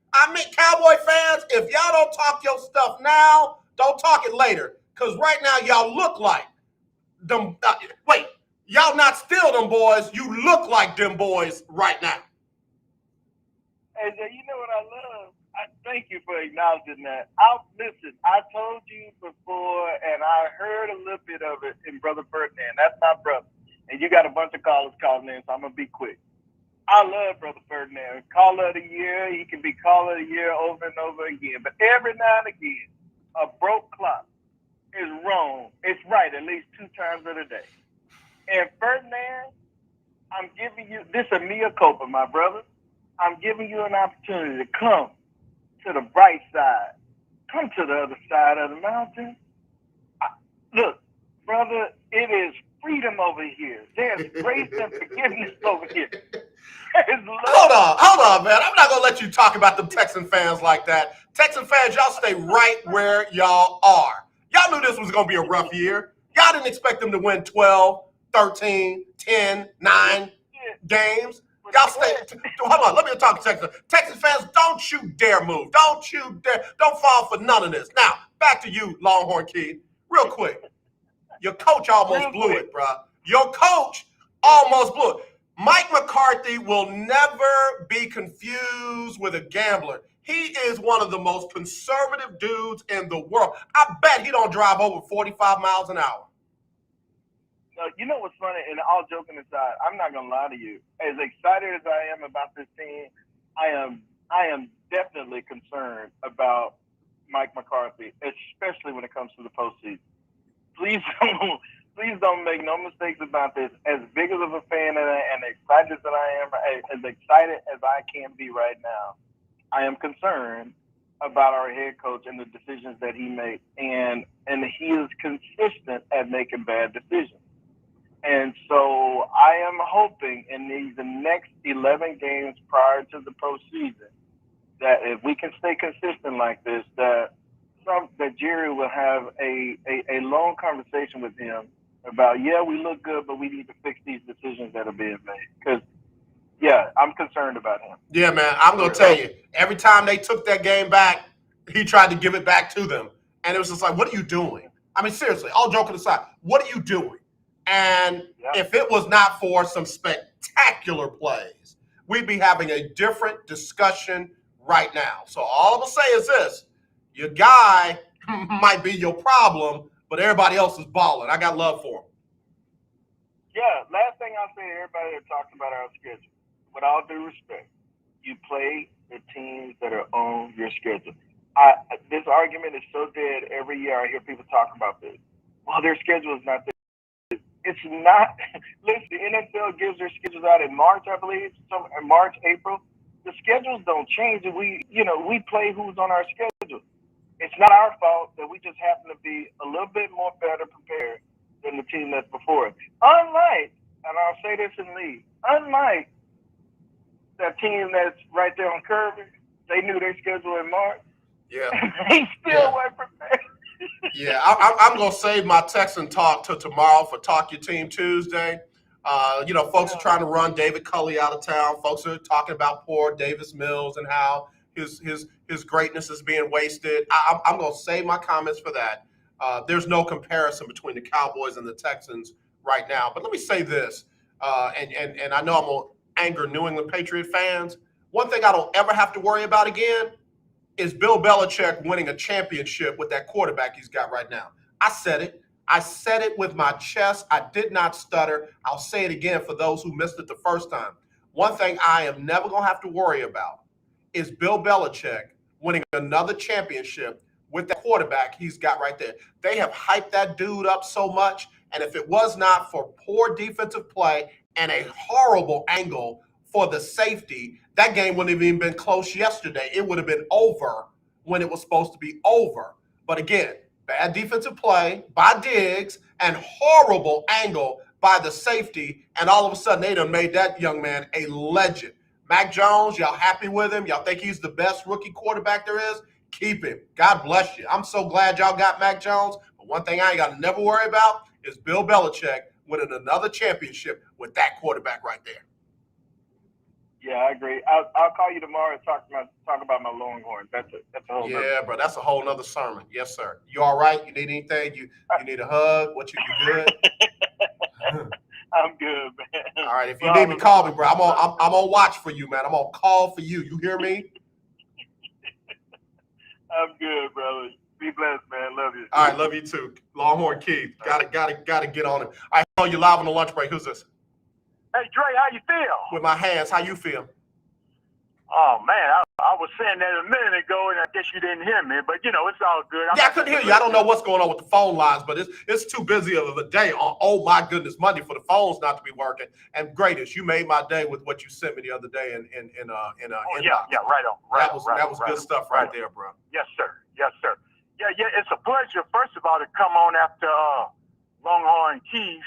Cowboy fans, if y'all don't talk your stuff now, don't talk it later. Because right now, y'all look like them. Y'all not still them boys. You look like them boys right now. AJ, you know what I love? I thank you for acknowledging that. Listen, I told you before, and I heard a little bit of it in Brother Ferdinand. That's my brother. And you got a bunch of callers calling in, so I'm going to be quick. I love Brother Ferdinand. Caller of the year, he can be caller of the year over and over again. But every now and again, a broke clock is wrong. It's right at least 2 times of the day. And Ferdinand, I'm giving you, this is a mea culpa, my brother. I'm giving you an opportunity to come to the bright side. Come to the other side of the mountain. Look, brother, it is freedom over here. There's grace and forgiveness over here. Hold on, man. I'm not going to let you talk about them Texan fans like that. Texan fans, y'all stay right where y'all are. Y'all knew this was going to be a rough year. Y'all didn't expect them to win 12, 13, 10, 9 games. Y'all stay. Hold on. Let me talk to Texas. Texas fans, don't you dare move. Don't you dare. Don't fall for none of this. Now, back to you, Longhorn Kid. Real quick. Your coach almost blew it, bro. Your coach almost blew it. Mike McCarthy will never be confused with a gambler. He is one of the most conservative dudes in the world. I bet he don't drive over 45 miles an hour. You know what's funny? And all joking aside, I'm not gonna lie to you. As excited as I am about this team, I am definitely concerned about Mike McCarthy, especially when it comes to the postseason. Please don't make no mistakes about this. As big of a fan and excited as I am, as excited as I can be right now, I am concerned about our head coach and the decisions that he makes, and he is consistent at making bad decisions. And so I am hoping in the next 11 games prior to the postseason that if we can stay consistent like this, that Jerry will have a long conversation with him about, yeah, we look good, but we need to fix these decisions that are being made. Because, yeah, I'm concerned about him. Yeah, man, I'm going to tell you, every time they took that game back, he tried to give it back to them. And it was just like, what are you doing? I mean, seriously, all joking aside, what are you doing? And if it was not for some spectacular plays, we'd be having a different discussion right now. So all I'm going to say is this. Your guy might be your problem, but everybody else is balling. I got love for him. Yeah, last thing I'll say to everybody that talks about our schedule, with all due respect, you play the teams that are on your schedule. This argument is so dead every year. I hear people talk about this. Well, their schedule is not there. It's not. Listen, the NFL gives their schedules out in March, I believe, in March, April. The schedules don't change. We play who's on our schedule. It's not our fault that we just happen to be a little bit more better prepared than the team that's before us. Unlike, and I'll say this in league, unlike that team that's right there on Kirby, they knew their schedule in March. Yeah. They still weren't prepared. Yeah, I'm going to save my Texan talk till tomorrow for Talk Your Team Tuesday. Folks are trying to run David Culley out of town. Folks are talking about poor Davis Mills and how his greatness is being wasted. I'm going to save my comments for that. There's no comparison between the Cowboys and the Texans right now. But let me say this, and I know I'm going to anger New England Patriot fans. One thing I don't ever have to worry about again is Bill Belichick winning a championship with that quarterback he's got right now. I said it. I said it with my chest. I did not stutter. I'll say it again for those who missed it the first time. One thing I am never going to have to worry about is Bill Belichick winning another championship with that quarterback he's got right there. They have hyped that dude up so much, and if it was not for poor defensive play and a horrible angle for the safety, that game wouldn't have even been close yesterday. It would have been over when it was supposed to be over. But again, bad defensive play by Diggs and horrible angle by the safety, and all of a sudden they done made that young man a legend. Mac Jones, y'all happy with him? Y'all think he's the best rookie quarterback there is? Keep him. God bless you. I'm so glad y'all got Mac Jones. But one thing I ain't got to never worry about is Bill Belichick winning another championship with that quarterback right there. Yeah, I agree. I'll call you tomorrow and talk about my Longhorns. That's a whole. Yeah, bro, that's a whole nother sermon. Yes, sir. You all right? You need anything? You need a hug? You good? I'm good, man. All right. If you need me, call me, bro. I'm on watch for you, man. I'm on call for you. You hear me? I'm good, brother. Be blessed, man. Love you. All right, love you too. Longhorn Keith. Gotta get on it. All right, you live on the lunch break. Who's this? Hey, Dre, how you feel? With my hands. How you feel? Oh, man, I was saying that a minute ago, and I guess you didn't hear me, but, it's all good. I couldn't hear you. I don't know what's going on with the phone lines, but it's too busy of a day on, oh, my goodness, Monday for the phones not to be working. And greatest, you made my day with what you sent me the other day in yeah, right on. That was good stuff right there, bro. Yes, sir. Yes, sir. Yeah, it's a pleasure, first of all, to come on after Longhorn Keith,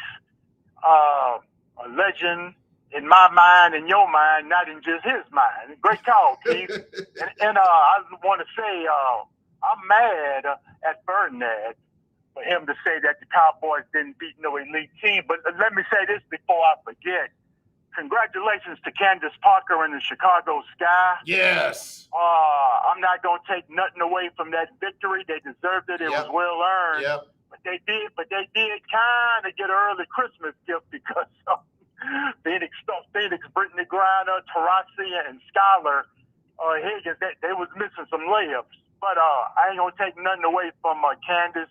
a legend in my mind, in your mind, not in just his mind. Great call, Keith. and I want to say I'm mad at Bernard for him to say that the Cowboys didn't beat no elite team. But let me say this before I forget. Congratulations to Candace Parker and the Chicago Sky. Yes. I'm not going to take nothing away from that victory. They deserved it. It was well earned. Yep. They did kind of get an early Christmas gift because Phoenix, Brittany Griner, Taurasi, and Skylar Higgins, they was missing some layups. But I ain't gonna take nothing away from Candace.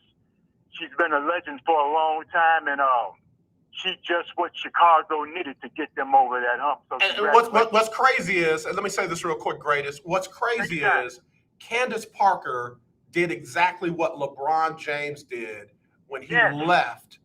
She's been a legend for a long time, and she just what Chicago needed to get them over that hump. So and what's crazy is, and let me say this real quick, Greatest. What's crazy is Candace Parker did exactly what LeBron James did when he left.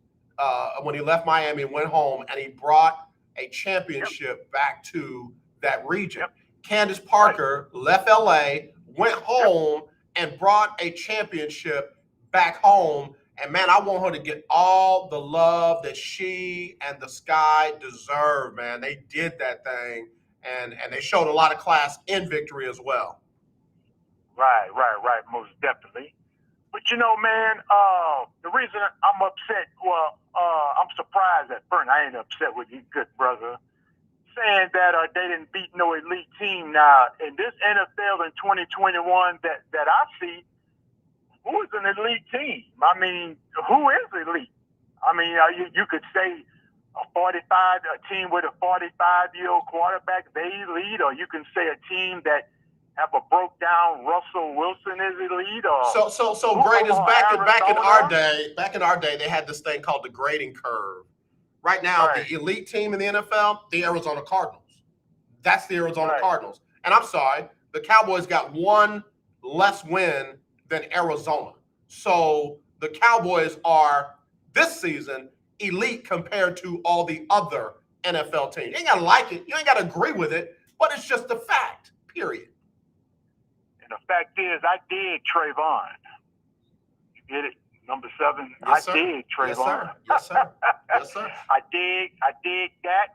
When he left Miami and went home, and he brought a championship back to that region. Candace Parker left LA, went home, and brought a championship back home. And man, I want her to get all the love that she and the Sky deserve, man. They did that thing, and they showed a lot of class in victory as well. Right, most definitely. But you know, man, the reason I'm upset, I'm surprised at Burton. I ain't upset with you, good brother, saying that they didn't beat no elite team. Now, in this NFL in 2021 that I see, who is an elite team? I mean, who is elite? I mean, you could say a team with a 45-year-old quarterback, they elite, or you can say a team that have a broke down Russell Wilson is elite. Or so great is back in our day, they had this thing called the grading curve. Right now, the elite team in the NFL, the Arizona Cardinals. That's the Arizona Cardinals. And I'm sorry, the Cowboys got one less win than Arizona. So the Cowboys are this season elite compared to all the other NFL teams. You ain't gotta like it, you ain't gotta agree with it, but it's just a fact, period. The fact is, I dig Trayvon. You get it? Number 7. Yes, sir. I dig Trayvon. Yes, sir. Yes, sir. I dig Dak.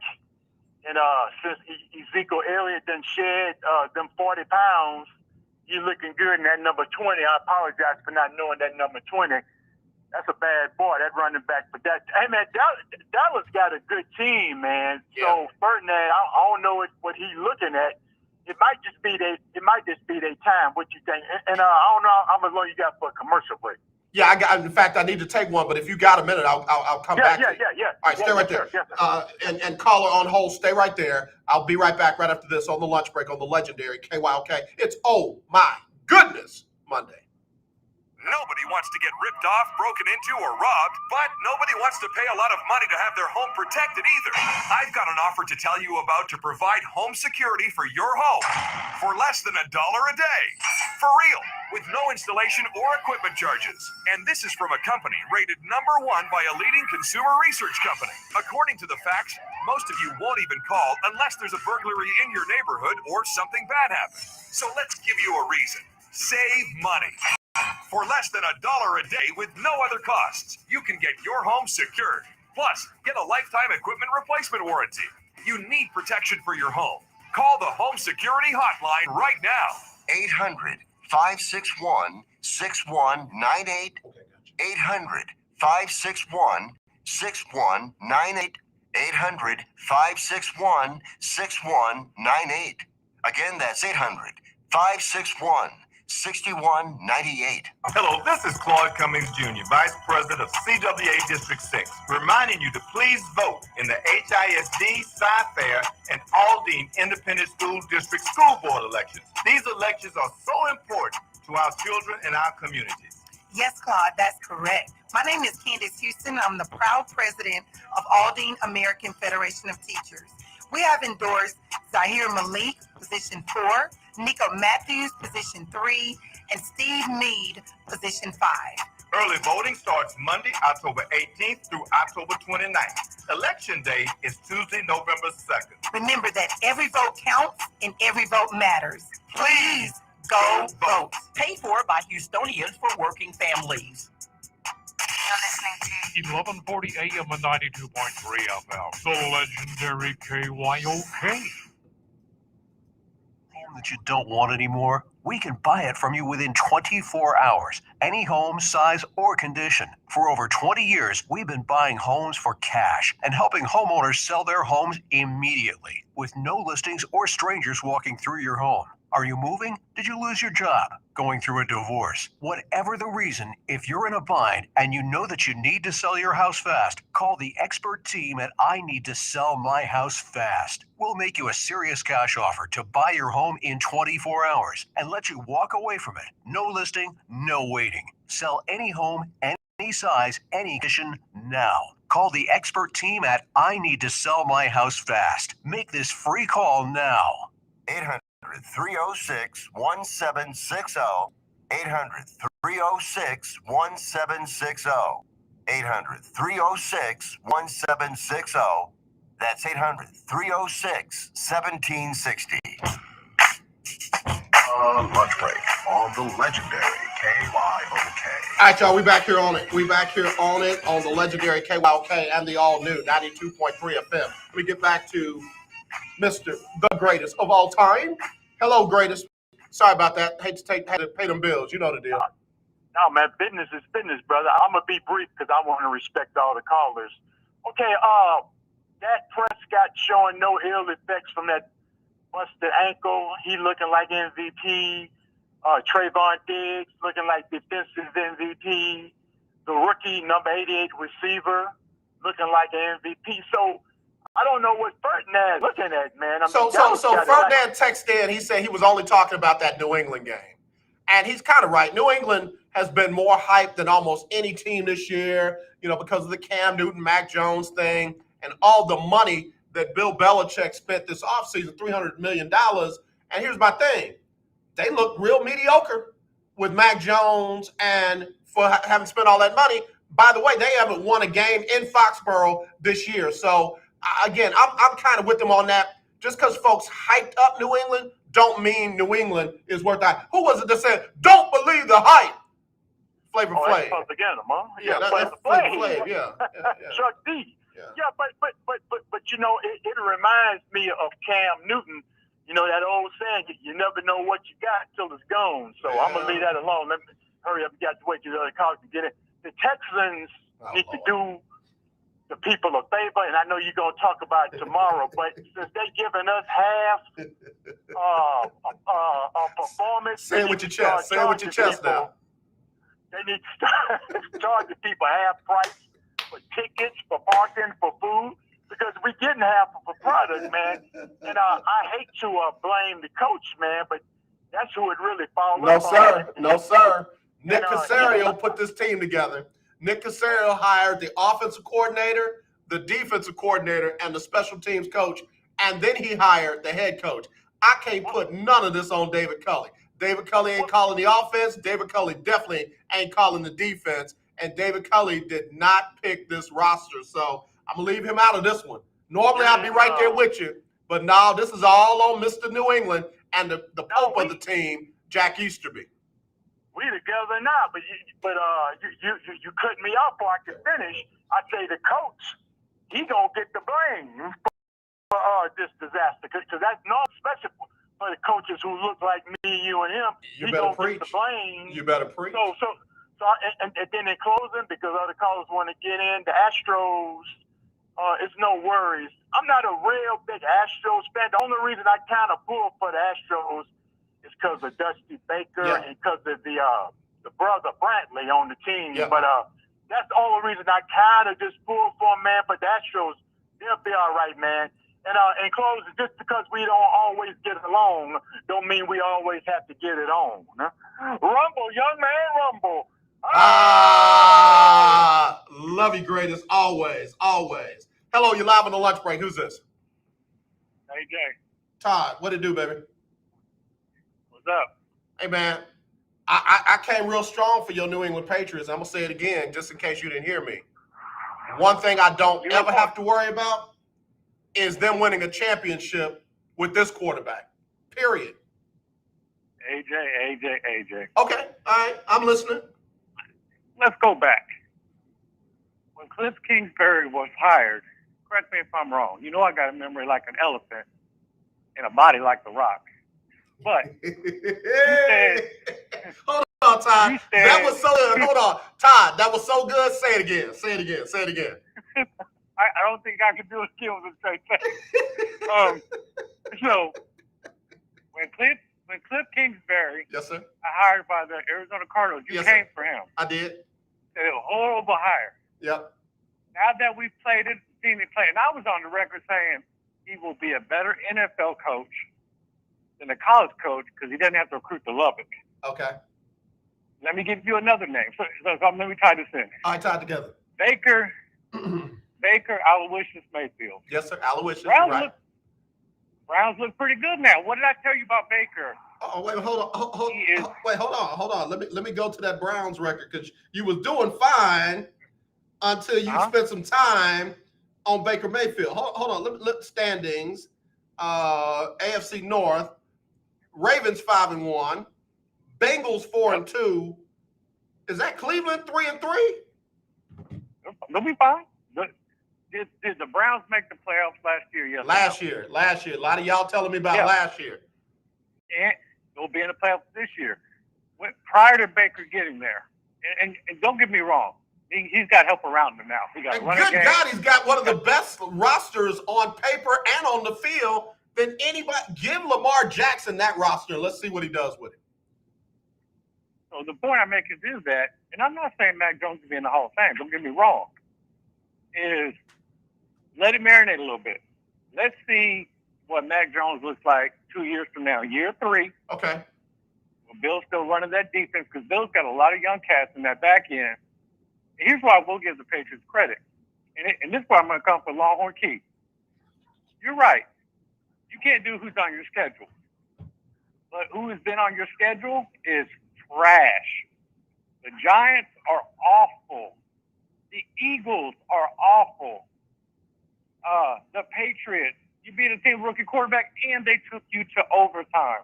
And since Ezekiel Elliott done shed them 40 pounds, you looking good in that number 20. I apologize for not knowing that number 20. That's a bad boy, that running back. But hey man, Dallas got a good team, man. Yeah. So Ferdinand, I don't know what he's looking at. It might just be their time. What you think? And I don't know how much long you got for a commercial break. Yeah, in fact, I need to take one. But if you got a minute, I'll come back. Yeah. All right, stay right there. And caller on hold, stay right there. I'll be right back right after this on the lunch break on the legendary KYOK. It's Oh My Goodness Monday. Nobody wants to get ripped off, broken into, or robbed, but nobody wants to pay a lot of money to have their home protected either. I've got an offer to tell you about to provide home security for your home for less than $1 a day. For real, with no installation or equipment charges. And this is from a company rated #1 by a leading consumer research company. According to the facts, most of you won't even call unless there's a burglary in your neighborhood or something bad happens. So let's give you a reason. Save money. For less than $1 a day with no other costs, you can get your home secured. Plus, get a lifetime equipment replacement warranty. You need protection for your home. Call the Home Security Hotline right now. 800-561-6198. 800-561-6198. 800-561-6198. Again, that's 800-561-6198. Hello, this is Claude Cummings Jr., Vice President of CWA District 6, reminding you to please vote in the HISD, Sci-Fair, and Aldine Independent School District School Board elections. These elections are so important to our children and our communities. Yes, Claude, that's correct. My name is Candace Houston. I'm the proud president of Aldine American Federation of Teachers. We have endorsed Zahir Malik, position 4, Nico Matthews, position 3, and Steve Meade, position 5. Early voting starts Monday, October 18th through October 29th. Election day is Tuesday, November 2nd. Remember that every vote counts and every vote matters. Please go vote. Paid for by Houstonians for Working Families. You're listening to 1140 AM and 92.3 FM. The legendary KYOK. That you don't want anymore? We can buy it from you within 24 hours, any home, size, or condition. For over 20 years, we've been buying homes for cash and helping homeowners sell their homes immediately with no listings or strangers walking through your home. Are you moving? Did you lose your job? going through a divorce. Whatever the reason, if you're in a bind and you know that you need to sell your house fast, call the expert team at I Need to Sell My House Fast. We'll make you a serious cash offer to buy your home in 24 hours and let you walk away from it. No listing, no waiting. Sell any home, any size, any condition now. Call the expert team at I Need to Sell My House Fast. Make this free call now. 800-306-1760. 800-306-1760. 800-306-1760. That's 800-306-1760. Lunch break on the legendary KYOK. All right, y'all, we back here on it. We back here on it on the legendary KYOK and the all-new 92.3 FM. Let me get back to Mr. the greatest of all time. Hello, greatest. Sorry about that. Had to pay them bills. You know the deal. No, man, business is business, brother. I'm going to be brief because I want to respect all the callers. Okay, Dak Prescott showing no ill effects from that busted ankle. He looking like MVP. Trayvon Diggs looking like defensive MVP. The rookie, number 88 receiver, looking like an MVP. So I don't know what Ferdinand looking at, man. So Ferdinand texted in. He said he was only talking about that New England game. And he's kind of right. New England has been more hyped than almost any team this year, because of the Cam Newton, Mac Jones thing and all the money that Bill Belichick spent this offseason, $300 million. And here's my thing. They look real mediocre with Mac Jones and for having spent all that money. By the way, they haven't won a game in Foxborough this year. So, again, I'm kind of with them on that. Just because folks hyped up New England don't mean New England is worth that. Who was it that said, don't believe the hype? Flavor Flav. That's again, huh? Yeah, that's Flavor Flav. Yeah. Chuck D. Yeah, but it reminds me of Cam Newton. That old saying, you never know what you got till it's gone. So I'm going to leave that alone. Let me hurry up. You got to wait till the other callers to get it. The Texans need to do the people a favor, and I know you're going to talk about it tomorrow, but since they're giving us half performance. Say it with your chest. Say it with your chest now. They need to start charging people half price for tickets, for parking, for food, because we're getting half of a product, man. And I hate to blame the coach, man, but that's who it really falls on. No, sir. Nick Caserio put this team together. Nick Caserio hired the offensive coordinator, the defensive coordinator, and the special teams coach, and then he hired the head coach. I can't put none of this on David Culley. David Culley ain't calling the offense. David Culley definitely ain't calling the defense. And David Culley did not pick this roster. So I'm going to leave him out of this one. Normally I'd be right there with you. But now this is all on Mr. New England and the pope of the team, Jack Easterby. We together now, but you cut me off before I could finish. I say the coach, he gonna get the blame for this disaster because that's not special for the coaches who look like me, you, and him. You he better gonna preach. Get the blame. You better preach. And then in closing, because other callers want to get in, the Astros, it's no worries. I'm not a real big Astros fan. The only reason I kind of pull for the Astros is because of Dusty Baker and because of the brother Brantley on the team. Yeah. But that's the only reason I kind of just pull for them, man. But the Astros, they'll be all right, man. And in closing, just because we don't always get along, don't mean we always have to get it on. Huh? Rumble, young man, rumble. Love you, greatest. Always. Hello, you're live on the lunch break. Who's this? AJ. Todd, what it do, baby? What's up? Hey, man, I came real strong for your New England Patriots. I'm going to say it again just in case you didn't hear me. One thing I don't ever have to worry about is them winning a championship with this quarterback, period. AJ. Okay, all right, I'm listening. Let's go back. When Cliff Kingsbury was hired, correct me if I'm wrong, I got a memory like an elephant and a body like the Rock. But hold on, Todd. That was so good. Hold on, Todd. That was so good. Say it again. I don't think I could do it again with a straight face. So when Cliff when Cliff Kingsbury, Yes, sir. hired by the Arizona Cardinals, you Yes, came sir. for him. I did. It was a horrible hire. Yep. Now that we've played it, seen it play, and I was on the record saying he will be a better NFL coach than a college coach because he doesn't have to recruit to Lubbock. Okay. Let me give you another name. So let me tie this in. All right, tied together. Baker Aloysius Mayfield. Yes, sir. Aloysius, Browns right. Browns look pretty good now. What did I tell you about Baker? Oh, wait, hold on. Hold on. Let me go to that Browns record because you was doing fine until you spent some time on Baker Mayfield. Hold on. Let me look standings. AFC North. Ravens 5-1. Bengals 4-2. Is that Cleveland 3-3? They'll be fine. Did the Browns make the playoffs last year? Yes. Last year. A lot of y'all telling me about last year. And they'll be in the playoffs this year. Prior to Baker getting there, and don't get me wrong, he's got help around him now. He got Good God, he's got one of the best rosters on paper and on the field than anybody. Give Lamar Jackson that roster. Let's see what he does with it. So the point I make is that, and I'm not saying Mac Jones will be in the Hall of Fame. Don't get me wrong. Is let it marinate a little bit. Let's see what Mac Jones looks like 2 years from now. Year 3. Okay. Well, Bill's still running that defense because Bill's got a lot of young cats in that back end. And here's why I will give the Patriots credit. And this is why I'm going to come for Longhorn Keith. You're right. You can't do who's on your schedule. But who has been on your schedule is trash. The Giants are awful. The Eagles are awful. The Patriots, you beat a team rookie quarterback and they took you to overtime.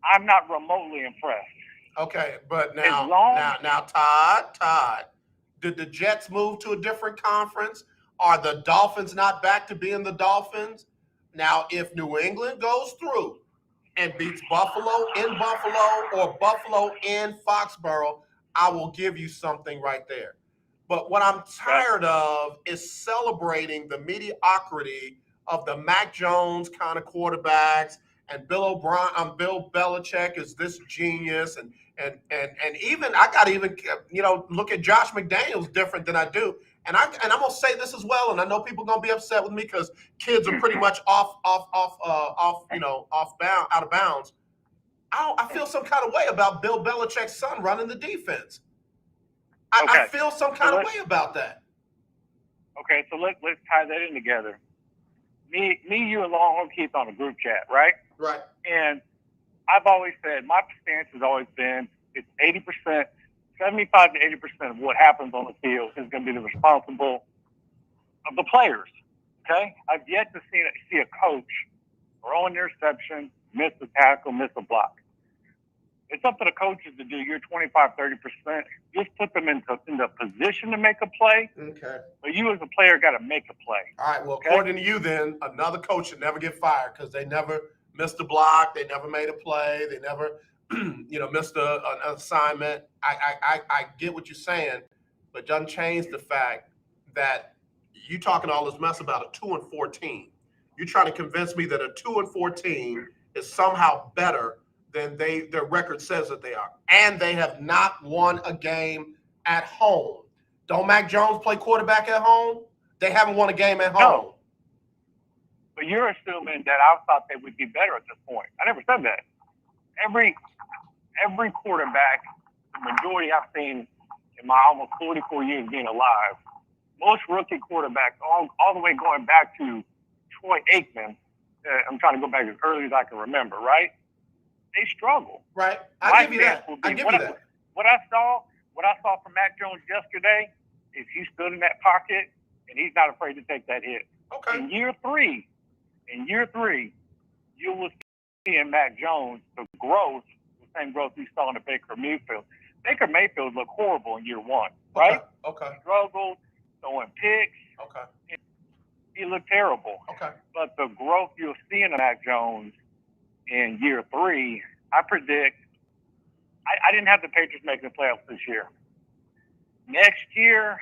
I'm not remotely impressed. Okay, but now, Todd, did the Jets move to a different conference? Are the Dolphins not back to being the Dolphins? Now, if New England goes through and beats Buffalo in Buffalo or Buffalo in Foxborough, I will give you something right there. But what I'm tired of is celebrating the mediocrity of the Mac Jones kind of quarterbacks and Bill Belichick is this genius and even I got to even look at Josh McDaniels different than I do. And I'm gonna say this as well, and I know people are gonna be upset with me because kids are pretty much out of bounds. I feel some kind of way about Bill Belichick's son running the defense. I feel some kind of way about that. Okay, so let's tie that in together. Me, you, and Longhorn Keith on a group chat, right? Right. And I've always said my stance has always been it's 80%, 75 to 80% of what happens on the field is going to be the responsible of the players. Okay, I've yet to see a coach throw an interception, miss a tackle, miss a block. It's up to the coaches to do your 25, 30%. Just put them in the position to make a play. Okay. But you as a player got to make a play. All right. Well, according to you, then another coach should never get fired because they never missed a block. They never made a play. They never, missed an assignment. I get what you're saying, but doesn't change the fact that you talking all this mess about a 2-4 team. You're trying to convince me that a 2-4 team is somehow better than their record says that they are. And they have not won a game at home. Don't Mac Jones play quarterback at home? They haven't won a game at home. No. But you're assuming that I thought they would be better at this point. I never said that. Every quarterback, the majority I've seen in my almost 44 years being alive, most rookie quarterbacks, all the way going back to Troy Aikman, I'm trying to go back as early as I can remember, right? They struggle. Right. I give you that. What I saw from Mac Jones yesterday is he stood in that pocket and he's not afraid to take that hit. Okay. In year three, you will see in Mac Jones the same growth we saw in the Baker Mayfield. Baker Mayfield looked horrible in year 1, right? Okay. Struggled, throwing picks. Okay. He looked terrible. Okay. But the growth you'll see in Mac Jones in year 3, I predict. I didn't have the Patriots making the playoffs this year. Next year,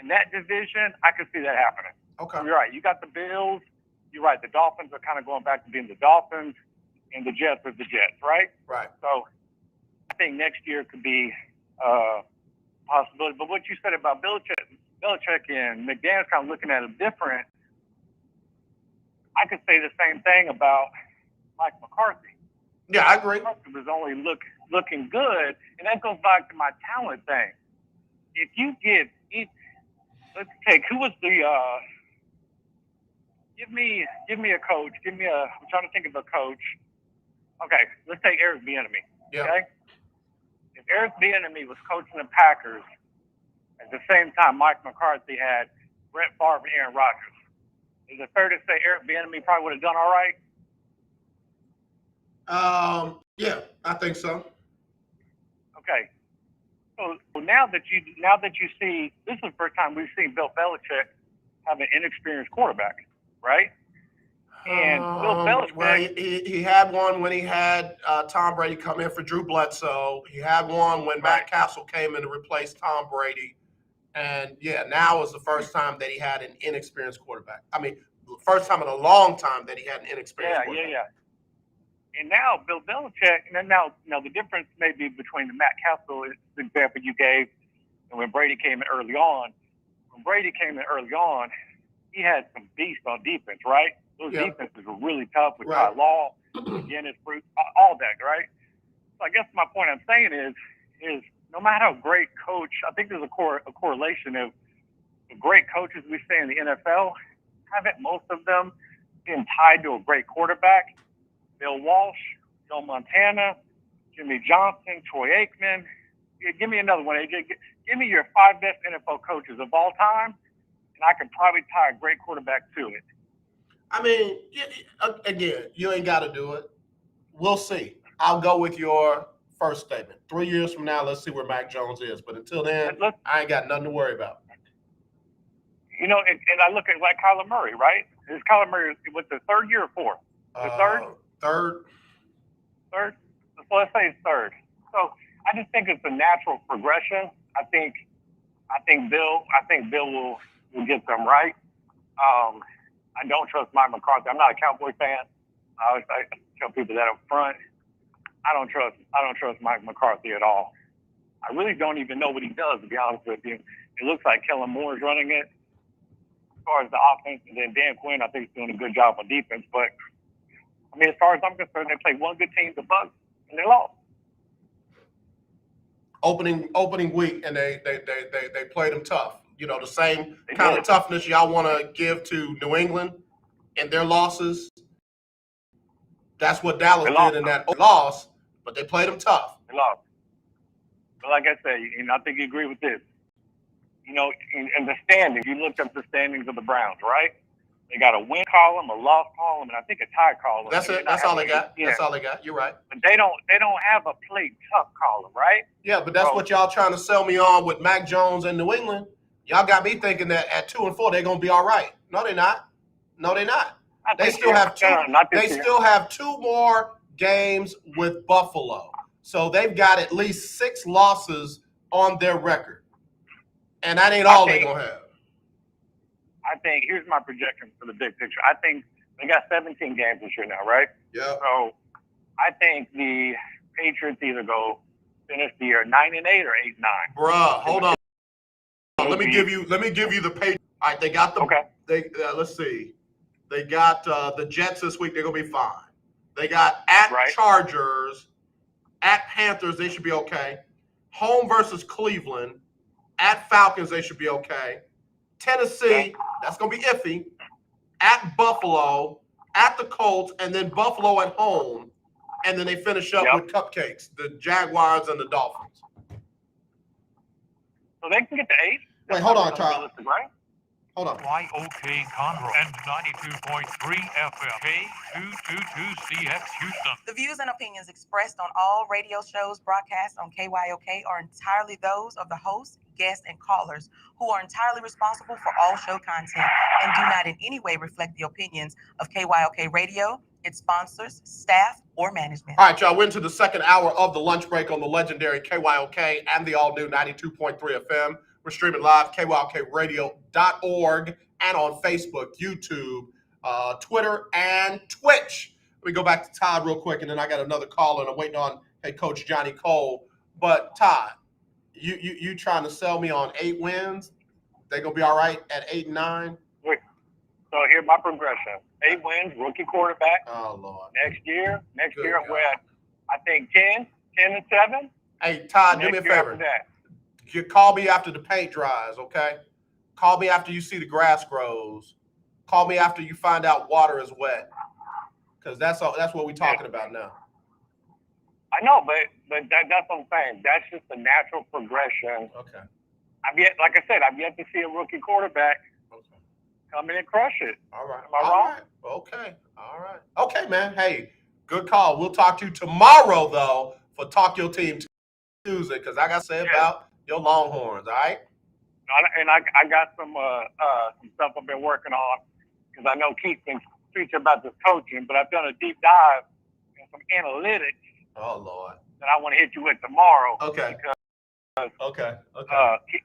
in that division, I could see that happening. Okay. You're right. You got the Bills. You're right. The Dolphins are kind of going back to being the Dolphins. and the Jets are the Jets, right? Right. So I think next year could be a possibility. But what you said about Belichick and McDaniels kind of looking at it different, I could say the same thing about Mike McCarthy. Yeah, I agree. McCarthy was only looking good, and that goes back to my talent thing. If you get, let's take, who was the, give me a coach. I'm trying to think of a coach. Okay, let's take Eric Bieniemy. Yeah. Okay? If Eric Bieniemy was coaching the Packers at the same time Mike McCarthy had Brett Favre and Aaron Rodgers, is it fair to say Eric Bieniemy probably would have done all right? Yeah, I think so. Okay. So now that you see, this is the first time we've seen Bill Belichick have an inexperienced quarterback, right? And Bill Belichick, well, he had one when he had Tom Brady come in for Drew Bledsoe. He had one when Matt Castle came in to replace Tom Brady. And yeah, now is the first time that he had an inexperienced quarterback. I mean, first time in a long time that he had an inexperienced quarterback. Yeah. And now Bill Belichick, and now the difference may be between the Matt Castle example you gave and when Brady came in early on. When Brady came in early on, he had some beasts on defense, right? Those defenses were really tough with Ty Law, Dennis Bruce, all that, right? So I guess my point I'm saying is no matter how great coach, I think there's a correlation of the great coaches we see in the NFL, haven't most of them been tied to a great quarterback? Bill Walsh, Joe Montana, Jimmy Johnson, Troy Aikman. Give me another one, AJ. Give me your 5 best NFL coaches of all time, and I could probably tie a great quarterback to it. I mean, again, you ain't got to do it. We'll see. I'll go with your first statement. 3 years from now, let's see where Mac Jones is. But until then, I ain't got nothing to worry about. You know, and I look at like Kyler Murray, right? Is Kyler Murray was the third year or fourth? The third? Third? So let's say it's third. So I just think it's a natural progression. I think Bill will get them right. I don't trust Mike McCarthy. I'm not a Cowboy fan. I tell people that up front. I don't trust Mike McCarthy at all. I really don't even know what he does, to be honest with you. It looks like Kellen Moore is running it as far as the offense, and then Dan Quinn, I think, is doing a good job on defense. But I mean, as far as I'm concerned, they played one good team, the Bucs, and they lost. Opening week, and they played them tough. You know, the same kind of toughness y'all want to give to New England in their losses. That's what Dallas did in that loss, but they played them tough. They lost. But like I said, and I think you agree with this. You know, in the standings, you looked up the standings of the Browns, right? They got a win column, a loss column, and I think a tie column. That's it. That's all they got. Yeah. That's all they got. You're right. But they don't have a play tough column, right? Yeah, but that's what y'all trying to sell me on with Mac Jones and New England. Y'all got me thinking that at 2-4 they're gonna be all right. No, they're not. No, they're not. They still have two. They still have 2 more games with Buffalo, so they've got at least 6 losses on their record, and that ain't all they're gonna have. I think here's my projection for the big picture. I think they got 17 games this year now, right? Yeah. So I think the Patriots either go finish the year 9-8 or 8-9. Bruh, hold on. Let me give you the Patriots. All right, they got the. Okay. Let's see. They got the Jets this week. They're gonna be fine. They got at Chargers, at Panthers. They should be okay. Home versus Cleveland. At Falcons, they should be okay. Tennessee, that's going to be iffy. At Buffalo, at the Colts, and then Buffalo at home. And then they finish up with cupcakes, the Jaguars and the Dolphins. So they can get to 8? Wait, hold on, Charles. Right? Hold on. YOK Conroe and 92.3 FM K222CX Houston. The views and opinions expressed on all radio shows broadcast on KYOK are entirely those of the hosts, guests, and callers who are entirely responsible for all show content and do not in any way reflect the opinions of KYOK Radio, its sponsors, staff, or management. All right, y'all. We're into the second hour of the lunch break on the legendary KYOK and the all-new 92.3 FM. We're streaming live, kyokradio.org, and on Facebook, YouTube, Twitter, and Twitch. me go back to Todd real quick, and then I got another call, and I'm waiting on head coach Johnnie Cole. But Todd, you trying to sell me on 8 wins? They gonna be all right at 8 and 9? So here's my progression: 8 wins, rookie quarterback. Oh Lord. Next year, Good we're at, I think 10 and 7. Hey Todd, do me a Next year favor. after that. You call me after the paint dries, okay? Call me after you see the grass grows. Call me after you find out water is wet, because that's what we're talking about now. I know, but that's what I'm saying. That's just the natural progression. Okay. Like I said, I've yet to see a rookie quarterback come in and crush it. All right. Am I wrong? Right. Okay. All right. Okay, man. Hey, good call. We'll talk to you tomorrow, though, for Talk Your Team Tuesday, because I got to say about your Longhorns, all right? And I got some stuff I've been working on, because I know Keith been preaching about this coaching, but I've done a deep dive in some analytics. Oh Lord. That I want to hit you with tomorrow. Okay. Because, okay.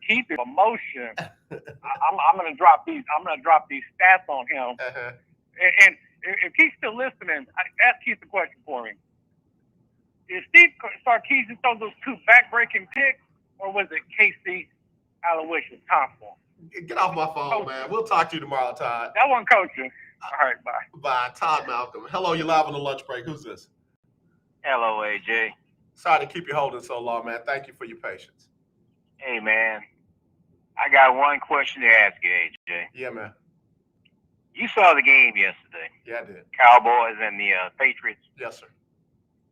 Keith is emotion. I'm gonna drop these. I'm gonna drop these stats on him. Uh-huh. And if Keith's still listening, ask Keith the question for me. Did Steve Sarkisian throw those 2 back-breaking picks, or was it Casey Aloysius Thompson? Get off my phone, man. We'll talk to you tomorrow, Todd. That one coaching. All right, bye. Bye. Todd Malcolm. Hello, you're live on the lunch break. Who's this? Hello, AJ. Sorry to keep you holding so long, man. Thank you for your patience. Hey, man. I got one question to ask you, AJ. Yeah, man. You saw the game yesterday. Yeah, I did. Cowboys and the Patriots. Yes, sir.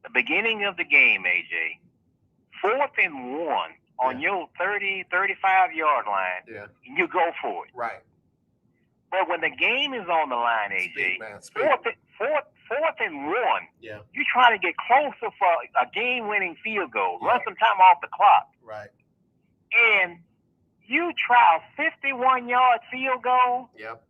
The beginning of the game, AJ, 4th and 1 on your 30, 35-yard line, and you go for it. Right. But when the game is on the line, AJ, fourth and 1, you're trying to get closer for a game-winning field goal, run some time off the clock. Right. And you try a 51-yard field goal. Yep.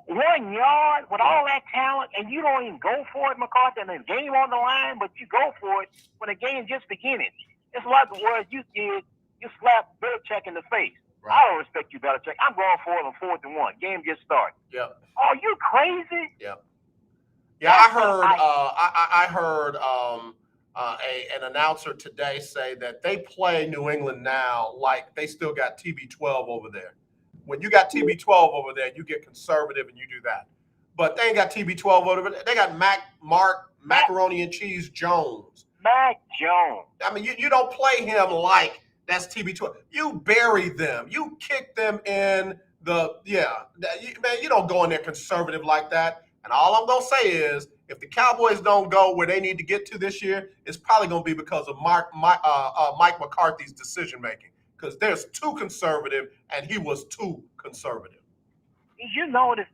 1 yard with all that talent, and you don't even go for it, McCarthy, and the game on the line, but you go for it when the game just beginning. It's like the words you did. You slapped Belichick in the face. Right. I don't respect you, Belichick. I'm going for it on 4th and 1. Game just started. Yep. Oh, you crazy? Yep. Yeah, I heard an announcer today say that they play New England now like they still got TB12 over there. When you got TB12 over there, you get conservative and you do that. But they ain't got TB12 over there. They got Macaroni and Cheese Jones. Mac Jones. I mean, you don't play him like that's TB12. You bury them. You kick them in the man, you don't go in there conservative like that. And all I'm going to say is, if the Cowboys don't go where they need to get to this year, it's probably going to be because of Mike McCarthy's decision-making. Because there's too conservative, and he was too conservative. Did you notice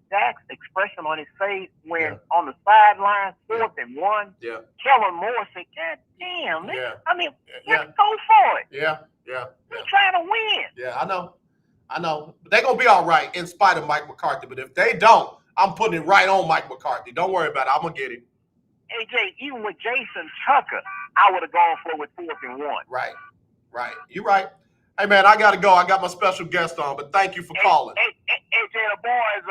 Dak's expression on his face when on the sideline, 4th and 1? Yeah. Kellen Moore said, God damn, man. Yeah. I mean, let's go for it. Yeah. We're trying to win. Yeah, I know. But they're going to be all right in spite of Mike McCarthy. But if they don't, I'm putting it right on Mike McCarthy. Don't worry about it. I'm going to get him. AJ, even with Jason Tucker, I would have gone for it with 4th and 1. Right. You're right. Hey, man, I got to go. I got my special guest on, but thank you for calling. AJ, the boys,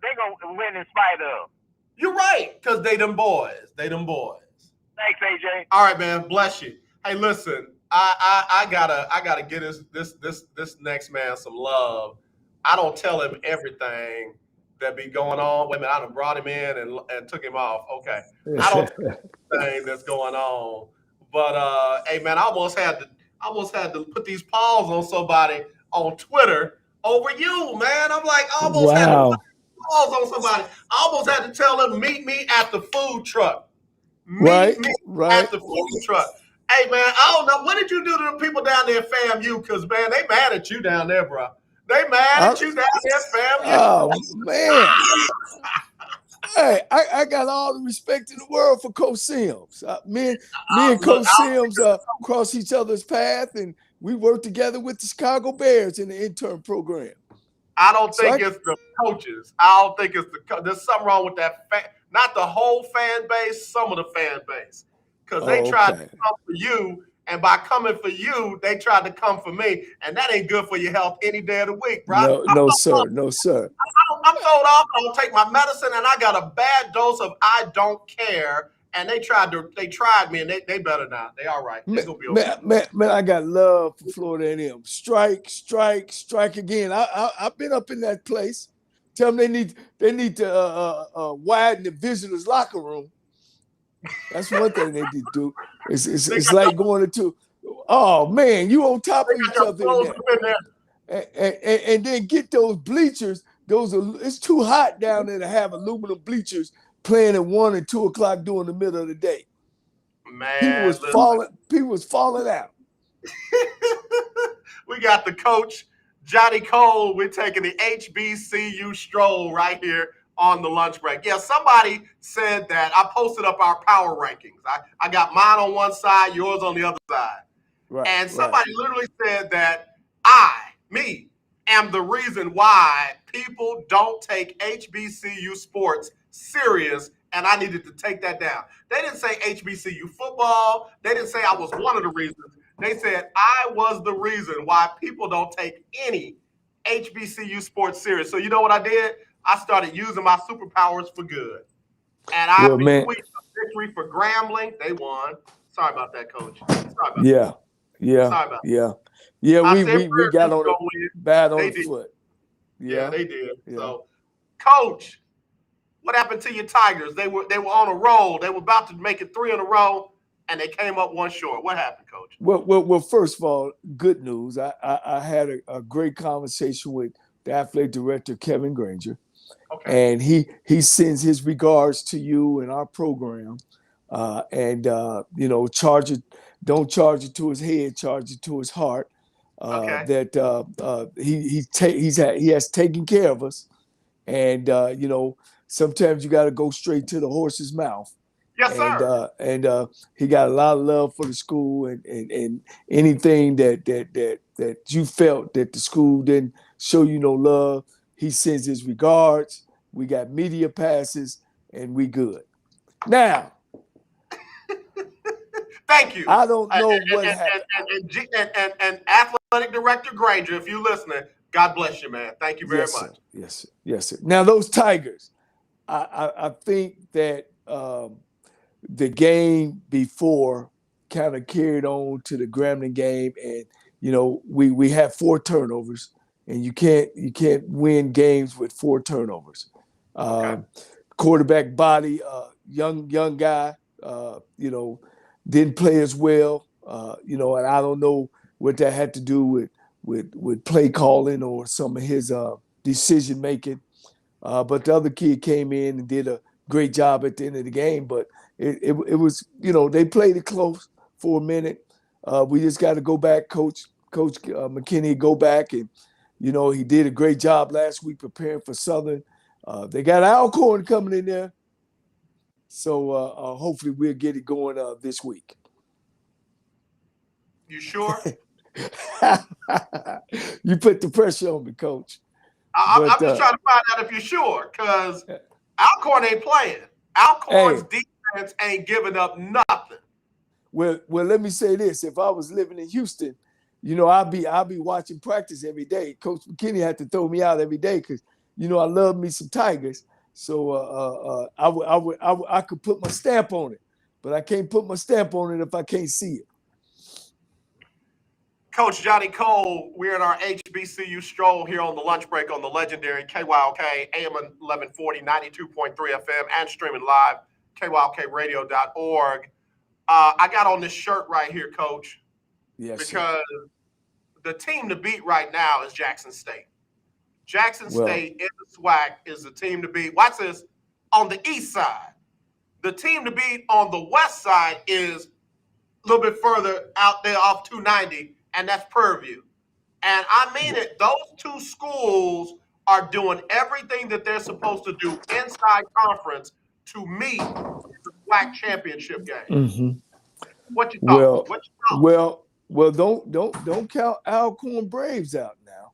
they're going to win in spite of. You're right, because they them boys. Thanks, AJ. All right, man. Bless you. Hey, listen, I gotta get this next man some love. I don't tell him everything that be going on. Wait a minute, I done brought him in and took him off. Okay. I don't tell him everything that's going on. But hey, man, I almost had to put these paws on somebody on Twitter over you, man. I'm like, I almost had to put paws on somebody. I almost had to tell them, meet me at the food truck. Meet me at the food truck. Hey, man, I don't know. What did you do to the people down there at FAMU? Because, man, they mad at you down there, bro. They mad at you down there at FAMU. Oh, man. Hey, I got all the respect in the world for Coach Sims. Me and Coach Sims cross each other's path, and we work together with the Chicago Bears in the intern program. I don't think it's the coaches. I don't think it's there's something wrong with that. Not the whole fan base, some of the fan base. Because they tried to come for you, and by coming for you, they tried to come for me, and that ain't good for your health any day of the week, bro. No, sir. I don't I'm told off. I don't take my medicine, and I got a bad dose of I don't care. And they tried me, and they better not. They all right. They gonna be okay. Man, I got love for Florida A&M. Strike, strike, strike again. I've been up in that place. Tell them they need to widen the visitors' locker room. That's one thing they did do. It's like going into, oh man, you on top of each other in there. And then get those bleachers. It's too hot down there to have aluminum bleachers playing at 1 and 2 o'clock during the middle of the day. Man, people was falling out. We got the coach, Johnnie Cole. We're taking the HBCU Stroll right here on the lunch break. Yeah, somebody said that. I posted up our power rankings. I got mine on one side, yours on the other side. Right. And somebody literally said that me, am the reason why people don't take HBCU sports serious, and I needed to take that down. They didn't say HBCU football. They didn't say I was one of the reasons. They said I was the reason why people don't take any HBCU sports serious. So you know what I did? I started using my superpowers for good. And I bequeathed a victory for Grambling. They won. Sorry about that, Coach. Sorry about that. Yeah. We got on it bad on the foot. Yeah, they did. Yeah. So, Coach, what happened to your Tigers? They were on a roll. They were about to make it 3 in a row, and they came up one short. What happened, Coach? Well, first of all, good news. I had a great conversation with the athletic director, Kevin Granger. Okay. And he sends his regards to you and our program. Charge it. Don't charge it to his head. Charge it to his heart. That he has taken care of us, and sometimes you got to go straight to the horse's mouth. Yes, sir. And he got a lot of love for the school, and anything that you felt that the school didn't show you no love, he sends his regards. We got media passes, and we good. Now, thank you. I don't know what happened. And athletic director Granger, if you're listening, God bless you, man. Thank you very much. Yes, sir. Now, those Tigers, I think that the game before kind of carried on to the Grambling game, and we had 4 turnovers, and you can't win games with 4 turnovers. Quarterback body, young guy, didn't play as well, and I don't know what that had to do with play calling or some of his decision making. But the other kid came in and did a great job at the end of the game. But it was, they played it close for a minute. We just got to go back, Coach McKinney, go back, and he did a great job last week preparing for Southern. They got Alcorn coming in there. So hopefully we'll get it going this week. You sure? You put the pressure on me, Coach. I'm just trying to find out if you're sure, because Alcorn ain't playing. Alcorn's defense ain't giving up nothing. Well, let me say this. If I was living in Houston, I'd be watching practice every day. Coach McKinney had to throw me out every day because, I love me some Tigers. So I could put my stamp on it, but I can't put my stamp on it if I can't see it. Coach Johnnie Cole, we're in our HBCU Stroll here on the lunch break on the legendary KYOK, AM 1140, 92.3 FM, and streaming live, kyokradio.org. I got on this shirt right here, Coach, because the team to beat right now is Jackson State. Jackson State in the SWAC is the team to beat. Watch this. On the east side. The team to beat on the west side is a little bit further out there off 290, and that's Purview. And I mean it, those 2 schools are doing everything that they're supposed to do inside conference to meet the SWAC championship game. Mm-hmm. What you thought? Well, don't count Alcorn Braves out now.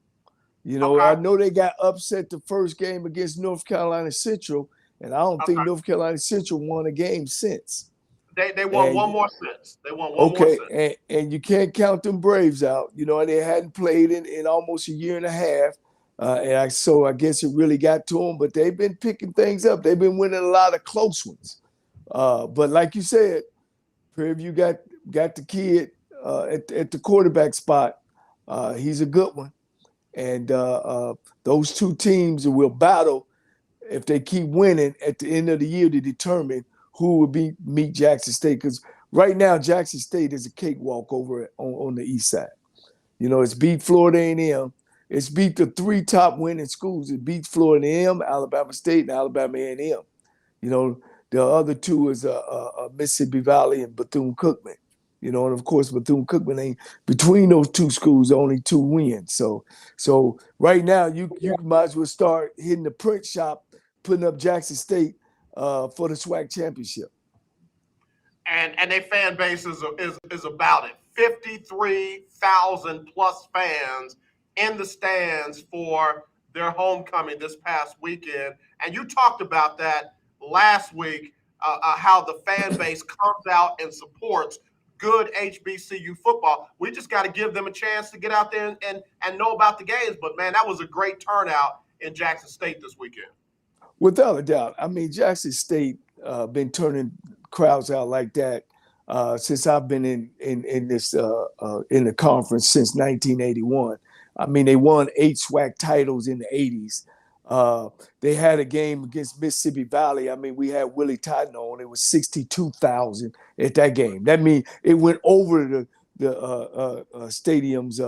I know they got upset the first game against North Carolina Central, and I don't think North Carolina Central won a game since. They won one more since. They won one more since. And you can't count them Braves out. They hadn't played in almost a year and a half. So I guess it really got to them, but they've been picking things up. They've been winning a lot of close ones. But like you said, Prairie View got the kid at the quarterback spot. He's a good one. And those two teams will battle if they keep winning at the end of the year to determine who will meet Jackson State. Because right now, Jackson State is a cakewalk over on the east side. You know, it's beat Florida A&M. It's beat the three top winning schools. It beats Florida A&M, Alabama State, and Alabama A&M. You know, the other two is Mississippi Valley and Bethune-Cookman. You know, and of course, Bethune-Cookman ain't between those two schools, only 2 wins. So right now, you might as well start hitting the print shop, putting up Jackson State for the SWAC championship. And their fan base is about it. 53,000 plus fans in the stands for their homecoming this past weekend. And you talked about that last week, how the fan base comes out and supports good HBCU football. We just got to give them a chance to get out there and know about the games. But, man, that was a great turnout in Jackson State this weekend. Without a doubt. I mean, Jackson State been turning crowds out like that since I've been in this in the conference since 1981. I mean, they won 8 SWAC titles in the 80s. They had a game against Mississippi Valley. I mean, we had Willie Totten on. It was 62,000 at that game. That means it went over the stadium's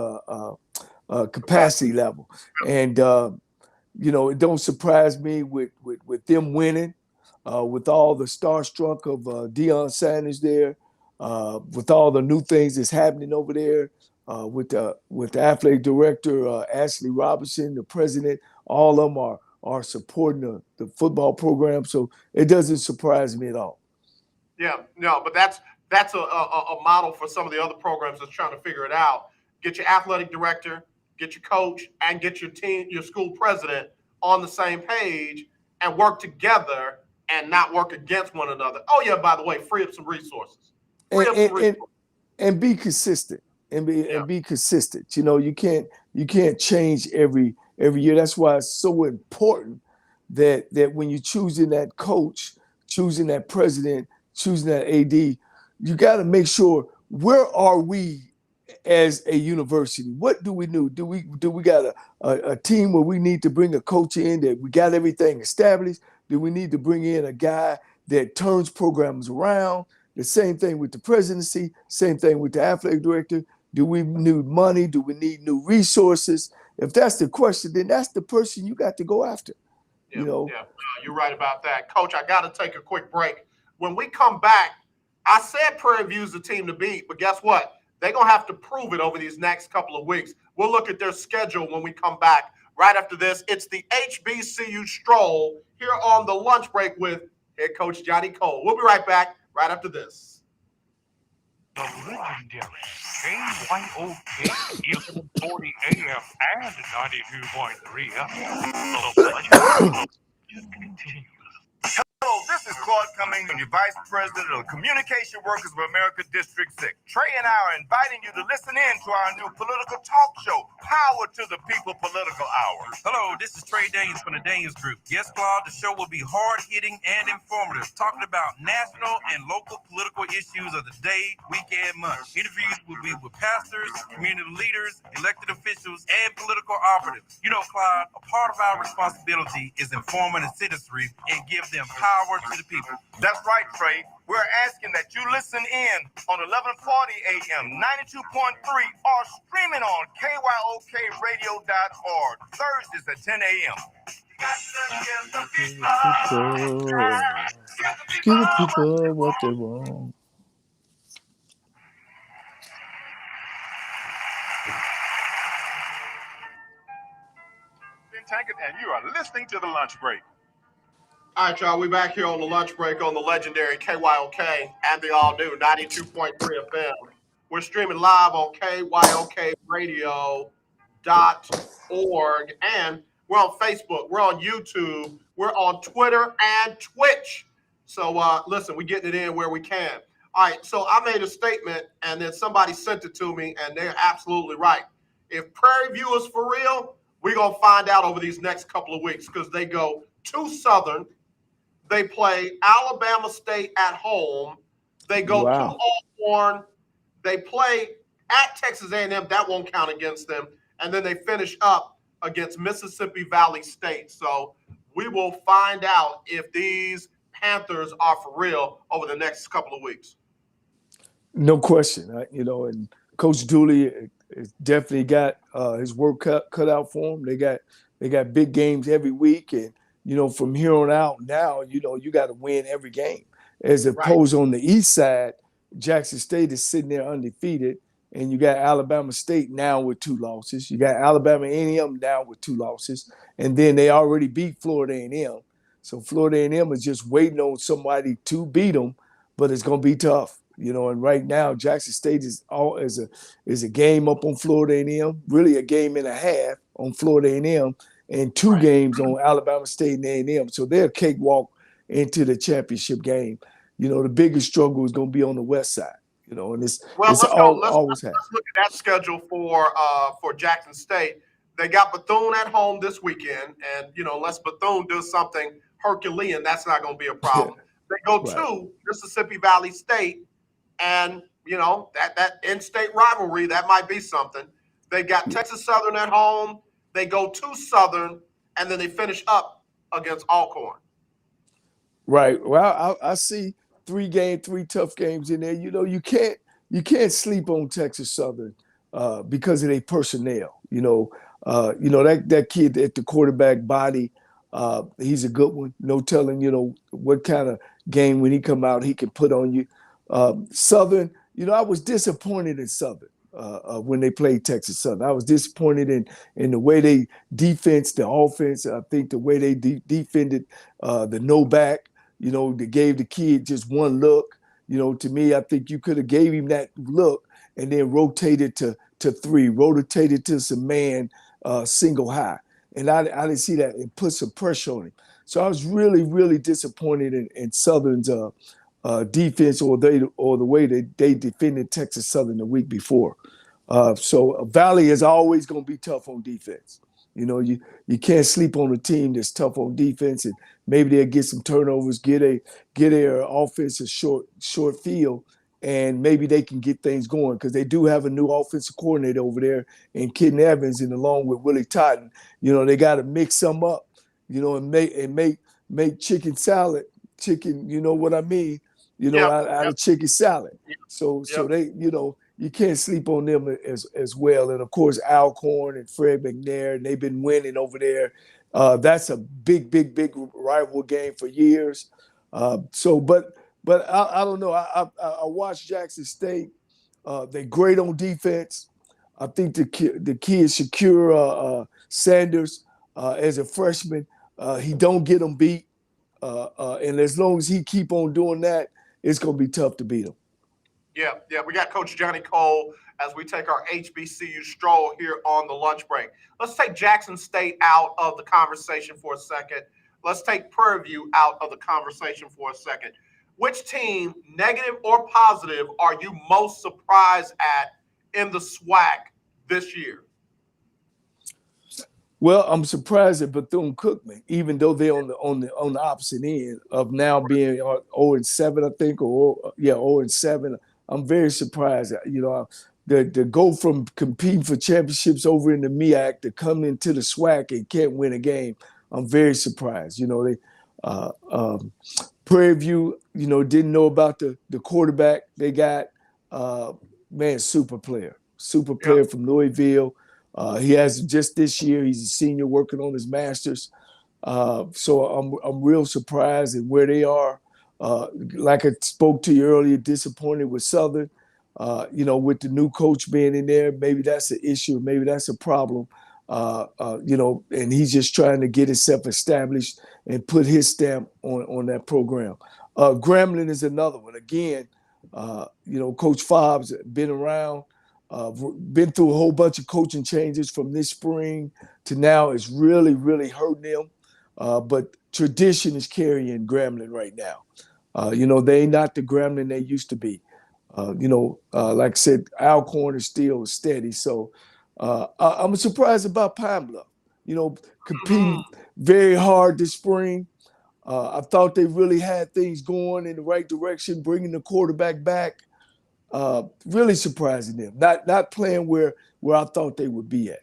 capacity level. And you know, it don't surprise me with them winning, with all the starstruck of Deion Sanders there, with all the new things that's happening over there, with the athletic director Ashley Robinson, the president. All of them are supporting the football program, so it doesn't surprise me at all. Yeah, no, but that's a model for some of the other programs that's trying to figure it out. Get your athletic director, get your coach, and get your team, your school president on the same page and work together and not work against one another. Oh yeah, by the way, free up some resources. And be consistent. And be consistent. You know, you can't change every year. That's why it's so important that when you're choosing that coach, choosing that president, choosing that AD, you got to make sure, where are we as a university? What do we do? Do we got a team where we need to bring a coach in that we got everything established? Do we need to bring in a guy that turns programs around? The same thing with the presidency, same thing with the athletic director. Do we need money? Do we need new resources? If that's the question, then that's the person you got to go after. Yeah, you're right about that. Coach, I got to take a quick break. When we come back, I said Prairie View's the team to beat, but guess what? They're going to have to prove it over these next couple of weeks. We'll look at their schedule when we come back. Right after this, it's the HBCU Stroll here on the lunch break with head coach Johnnie Cole. We'll be right back right after this. The legendary KYOK 1140 AM and 92.3 FM. The legend just continues. Hello, this is Claude Cummings, your Vice President of the Communication Workers of America District 6. Trey and I are inviting you to listen in to our new political talk show, Power to the People Political Hour. Hello, this is Trey Daniels from the Daniels Group. Yes, Claude, the show will be hard-hitting and informative, talking about national and local political issues of the day, week, and month. Interviews will be with pastors, community leaders, elected officials, and political operatives. You know, Claude, a part of our responsibility is informing the citizenry and give them power to the people. That's right, Trey. We're asking that you listen in on 1140 AM, 92.3, or streaming on KYOKradio.org, Thursdays at 10 a.m. Give the people what they want. And you are listening to The Lunch Break. All right, y'all, we back here on the lunch break on the legendary KYOK and the all-new 92.3 FM. We're streaming live on KYOKradio.org, and we're on Facebook, we're on YouTube, we're on Twitter and Twitch. So, listen, we're getting it in where we can. All right, so I made a statement, and then somebody sent it to me, and they're absolutely right. If Prairie View is for real, We're going to find out over these next couple of weeks because they go to Southern. They play Alabama State at home. They go to Alcorn. They play at Texas A&M. That won't count against them. And then they finish up against Mississippi Valley State. So we will find out if these Panthers are for real over the next couple of weeks. No question. And Coach Dooley definitely got his work cut out for him. They got big games every week, and from here on out, now you got to win every game. As opposed on the east side, Jackson State is sitting there undefeated, and you got Alabama State now with 2 losses. You got Alabama A&M now with 2 losses, and then they already beat Florida A&M. So Florida A&M is just waiting on somebody to beat them, but it's going to be tough. And right now Jackson State is a game up on Florida A&M, really a game and a half on Florida A&M, and 2 games on Alabama State and A&M. So they're a cakewalk into the championship game. The biggest struggle is going to be on the west side. And let's look at that schedule for Jackson State. They got Bethune at home this weekend, and unless Bethune does something Herculean, that's not going to be a problem. They go to Mississippi Valley State. And, that in-state rivalry, that might be something. They got Texas Southern at home. They go to Southern, and then they finish up against Alcorn. Right. Well, I see 3 tough games in there. You can't sleep on Texas Southern because of their personnel. That kid at the quarterback body, he's a good one. No telling, what kind of game when he come out he can put on you. Southern, I was disappointed in Southern when they played Texas Southern. I was disappointed in the way they defense, the offense. I think the way they defended the no back, they gave the kid just one look. To me, I think you could have gave him that look and then rotated to 3, rotated to some man single high. And I didn't see that and put some pressure on him. So I was really, really disappointed in Southern's defense or the way that they defended Texas Southern the week before. So Valley is always going to be tough on defense. You can't sleep on a team that's tough on defense, and maybe they'll get some turnovers, get their offense a short field, and maybe they can get things going because they do have a new offensive coordinator over there in Kitten Evans, and along with Willie Totten. They got to mix some up, and make chicken salad. Chicken, you know what I mean? Out of chicken salad. So they, you can't sleep on them as well. And of course, Alcorn and Fred McNair, and they've been winning over there. That's a big rival game for years. But I don't know. I watched Jackson State. They're great on defense. I think the kid Shakir Sanders as a freshman, he don't get them beat. And as long as he keep on doing that, it's going to be tough to beat him. Yeah. We got Coach Johnnie Cole as we take our HBCU stroll here on the lunch break. Let's take Jackson State out of the conversation for a second. Let's take Prairie View out of the conversation for a second. Which team, negative or positive, are you most surprised at in the SWAC this year? Well, I'm surprised at Bethune-Cookman, even though they're on the opposite end of now being 0-7, I think, or 0-7. I'm very surprised. To go from competing for championships over in the MEAC to come into the SWAC and can't win a game, I'm very surprised. Prairie View, didn't know about the quarterback they got. Super player from Louisville. He has just this year. He's a senior working on his master's. So I'm real surprised at where they are. Like I spoke to you earlier, disappointed with Southern. With the new coach being in there, maybe that's an issue. Maybe that's a problem. And he's just trying to get himself established and put his stamp on that program. Grambling is another one. Again, Coach Fobbs been around. Been through a whole bunch of coaching changes from this spring to now. It's really, really hurting them. But tradition is carrying Grambling right now. They ain't not the Grambling they used to be. Like I said, Alcorn is still steady. So I'm surprised about Pine Bluff. competing very hard this spring. I thought they really had things going in the right direction, bringing the quarterback back. Really surprising them. Not playing where I thought they would be at.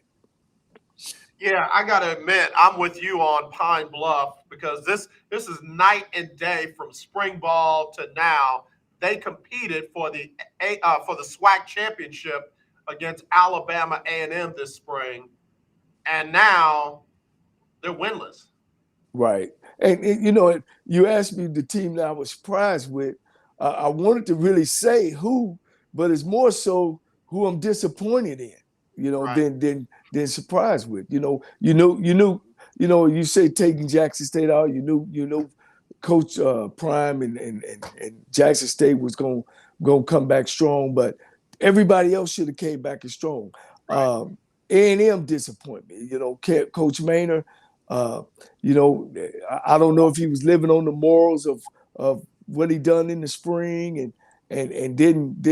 Yeah, I gotta admit, I'm with you on Pine Bluff because this is night and day from spring ball to now. They competed for the SWAC championship against Alabama A&M this spring, and now they're winless. Right. And you asked me the team that I was surprised with. I wanted to really say who, but it's more so who I'm disappointed in, than surprised with. You say taking Jackson State out, you knew Coach Prime and Jackson State was gonna come back strong, but everybody else should have came back as strong. Right. A&M disappointment. Coach Maynard. I don't know if he was living on the morals of what he done in the spring and didn't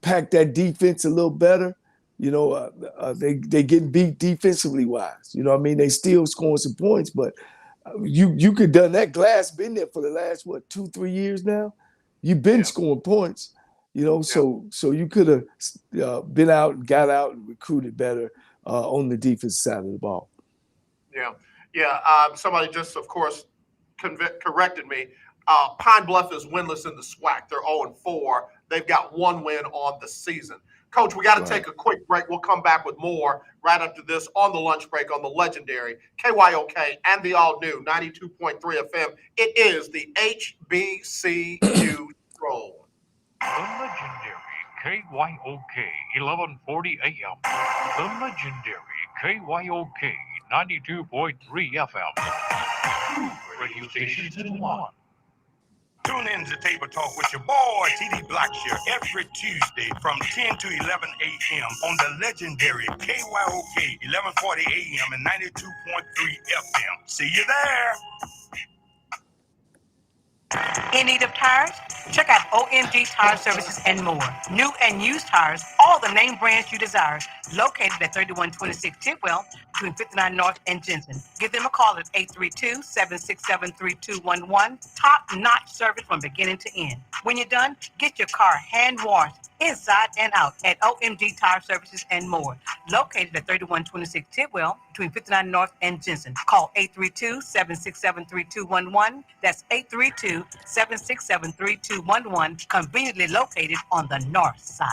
pack that defense a little better. They getting beat defensively wise. They still scoring some points, but you could done that. Glass been there for the last 2-3 years now. You've been scoring points. So you could have been out and got out and recruited better on the defense side of the ball. Yeah. Somebody just, of course, corrected me. Pine Bluff is winless in the SWAC. They're 0-4. They've got one win on the season. Coach, we got to take a quick break. We'll come back with more right after this on the lunch break on the legendary KYOK and the all-new 92.3 FM. It is the HBCU Stroll. The legendary KYOK 1140 AM. The legendary KYOK 92.3 FM. Radio stations in one. Tune in to Table Talk with your boy, TD Blackshear, every Tuesday from 10 to 11 a.m. on the legendary KYOK 1140 AM and 92.3 FM. See you there. In need of tires? Check out OMG Tire Services and more. New and used tires, all the name brands you desire. Located at 3126 Tidwell, between 59 North and Jensen. Give them a call at 832-767-3211. Top-notch service from beginning to end. When you're done, get your car hand-washed inside and out at OMG Tire Services and more. Located at 3126 Tidwell, between 59 North and Jensen. Call 832-767-3211. That's 832-767-3211. Conveniently located on the north side.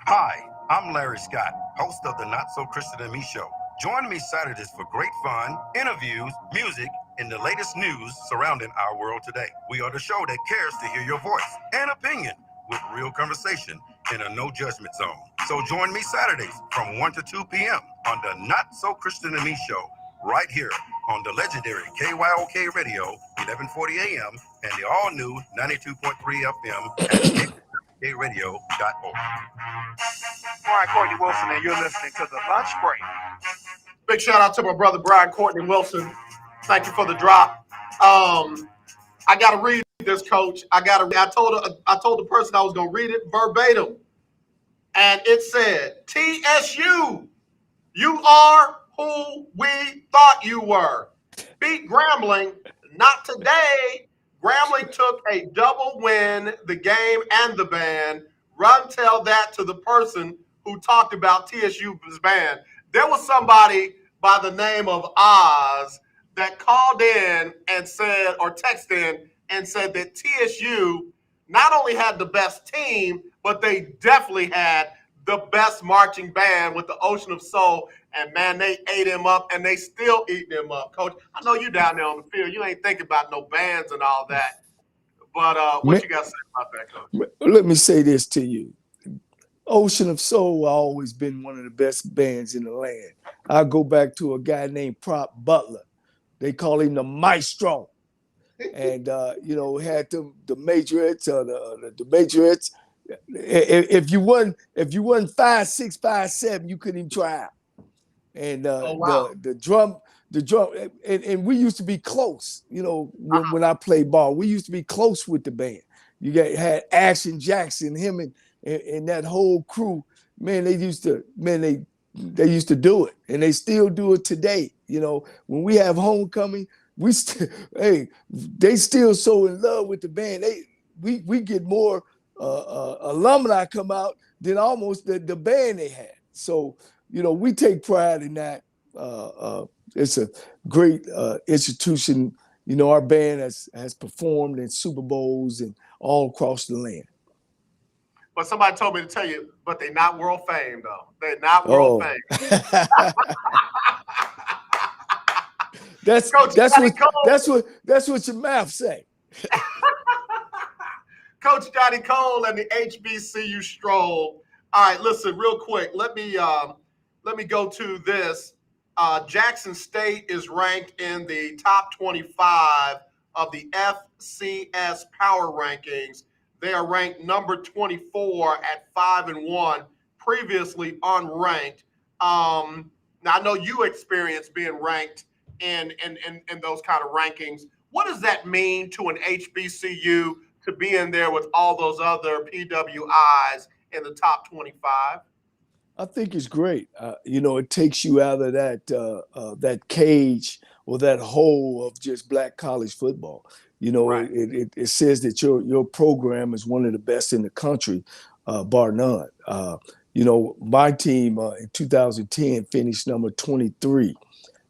Hi, I'm Larry Scott, host of the Not So Christian and Me Show. Join me Saturdays for great fun, interviews, music, and the latest news surrounding our world today. We are the show that cares to hear your voice and opinion with real conversation in a no judgment zone. So join me Saturdays from 1 to 2 p.m. on the Not So Christian and Me Show, right here on the legendary KYOK Radio, 1140 AM, and the all-new 92.3 FM at KYOKradio.org. Brian Courtney Wilson, and you're listening to the Lunch Break. Big shout out to my brother Brian Courtney Wilson. Thank you for the drop. I gotta read this, Coach. I told the person I was gonna read it verbatim, and it said, "TSU, you are who we thought you were. Beat Grambling, not today. Grambling took a double win, the game and the band. Run tell that to the person who talked about TSU's band." There was somebody by the name of Oz that called in and said, or texted in and said that TSU not only had the best team, but they definitely had the best marching band with the Ocean of Soul. And man, they ate him up, and they still eating him up, Coach. I know you down there on the field. You ain't thinking about no bands and all that. But what you got to say about that, Coach? Let me say this to you. Ocean of Soul always been one of the best bands in the land. I go back to a guy named Prop Butler. They call him the Maestro. And, had the majorettes, the majorettes. If you won 5'6", 5'7", you couldn't even try out. And the drum, and we used to be close, when I played ball. We used to be close with the band. You had Ashton Jackson, him and that whole crew. Man, they they used to do it, and they still do it today. You know, when we have homecoming, we still they still so in love with the band. We get more alumni come out than almost the band they had. So you know, we take pride in that. It's a great institution. You know, our band has performed in Super Bowls and all across the land. But somebody told me to tell you, but they're not world famed, though. They're not world Oh. famed. that's what your mouth say. Coach Johnnie Cole and the HBCU Stroll. All right, listen, real quick. Let me go to this. Jackson State is ranked in the top 25 of the FCS Power Rankings. They are ranked number 24 at 5-1, previously unranked. Now I know you experienced being ranked in those kind of rankings. What does that mean to an HBCU to be in there with all those other PWIs in the top 25? I think it's great. You know, it takes you out of that cage or that hole of just black college football. You know, right. it says that your program is one of the best in the country, bar none. You know, my team in 2010 finished number 23,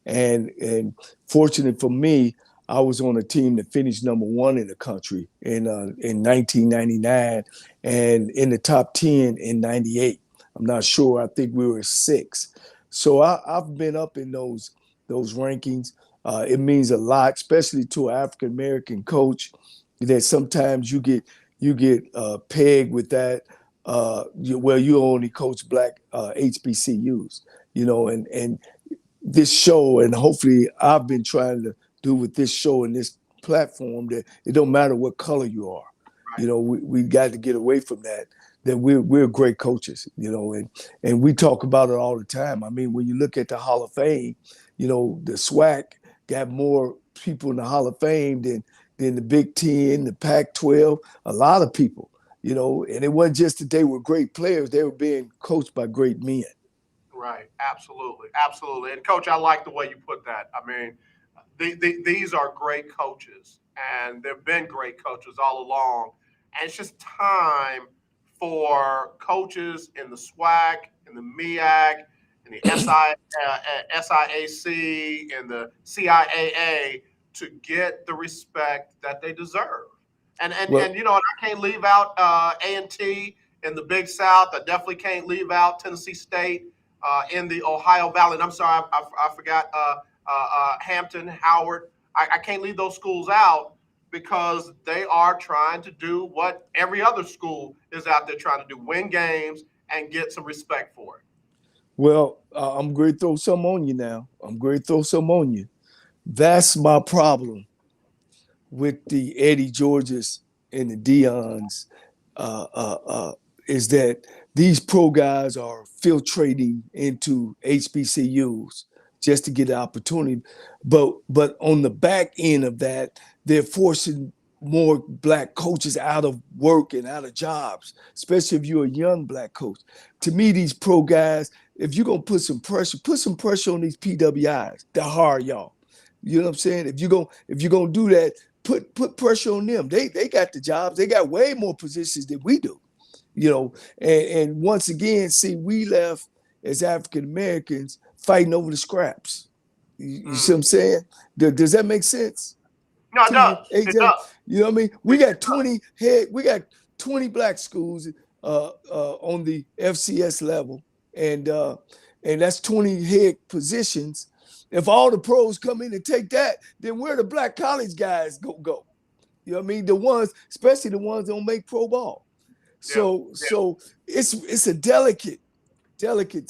and fortunate for me, I was on a team that finished number 1 in the country in 1999 and in the top 10 in 98. I'm not sure. I think we were 6. So I've been up in those rankings. It means a lot, especially to an African American coach, that sometimes you get pegged with that. You only coach black HBCUs, you know, and this show, and hopefully I've been trying to do with this show and this platform, that it don't matter what color you are. Right. You know, we got to get away from that we're great coaches, you know, and we talk about it all the time. I mean, when you look at the Hall of Fame, you know, the SWAC got more people in the Hall of Fame than the Big Ten, the Pac-12, a lot of people, you know, and it wasn't just that they were great players, they were being coached by great men. Right, absolutely, absolutely. And Coach, I like the way you put that. I mean, these are great coaches, and they've been great coaches all along. And it's just time for coaches in the SWAC, in the MEAC, in the SIAC, and the CIAA to get the respect that they deserve. And you know, I can't leave out A&T in the Big South. I definitely can't leave out Tennessee State in the Ohio Valley. And I'm sorry, I forgot Hampton, Howard. I can't leave those schools out, because they are trying to do what every other school is out there trying to do: win games and get some respect for it. Well, I'm going to throw some on you now. That's my problem with the Eddie Georges and the Deons, is that these pro guys are filtrating into HBCUs just to get an opportunity. But on the back end of that, they're forcing more black coaches out of work and out of jobs, especially if you're a young black coach. To me, these pro guys, if you're going to put some pressure on these PWIs to hire y'all. You know what I'm saying? If you're going to do that, put pressure on them. They got the jobs. They got way more positions than we do. You know, and once again, see, we left as African Americans fighting over the scraps. You see what I'm saying? Does that make sense? No, it does. AJ? It does. You know what I mean? We got 20 black schools on the FCS level, and that's 20 head positions. If all the pros come in and take that, then where the black college guys go? You know what I mean? The ones, especially the ones that don't make pro ball. So it's a delicate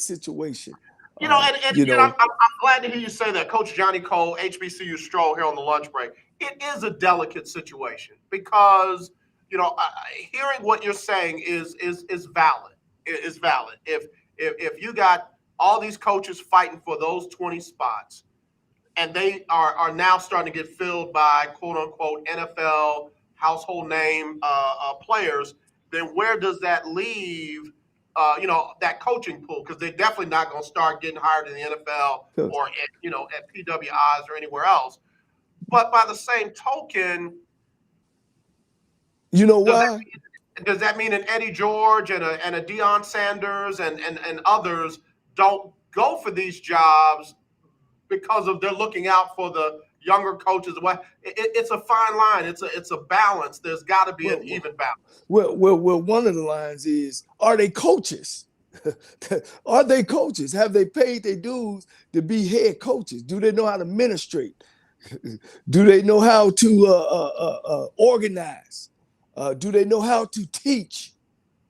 situation. You know, and I'm glad to hear you say that, Coach Johnnie Cole, HBCU Stroll, here on the lunch break. It is a delicate situation because, you know, hearing what you're saying is valid. It is valid. If you got all these coaches fighting for those 20 spots, and they are now starting to get filled by quote unquote NFL household name players, then where does that leave that coaching pool, because they're definitely not going to start getting hired in the NFL or at PWIs or anywhere else. But by the same token, you know why? Does that mean an Eddie George and a Deion Sanders and others don't go for these jobs because they're looking out for the younger coaches? It's a fine line. It's a balance. There's got to be an even balance. Well, one of the lines is: are they coaches? Are they coaches? Have they paid their dues to be head coaches? Do they know how to administrate? Do they know how to organize? Do they know how to teach?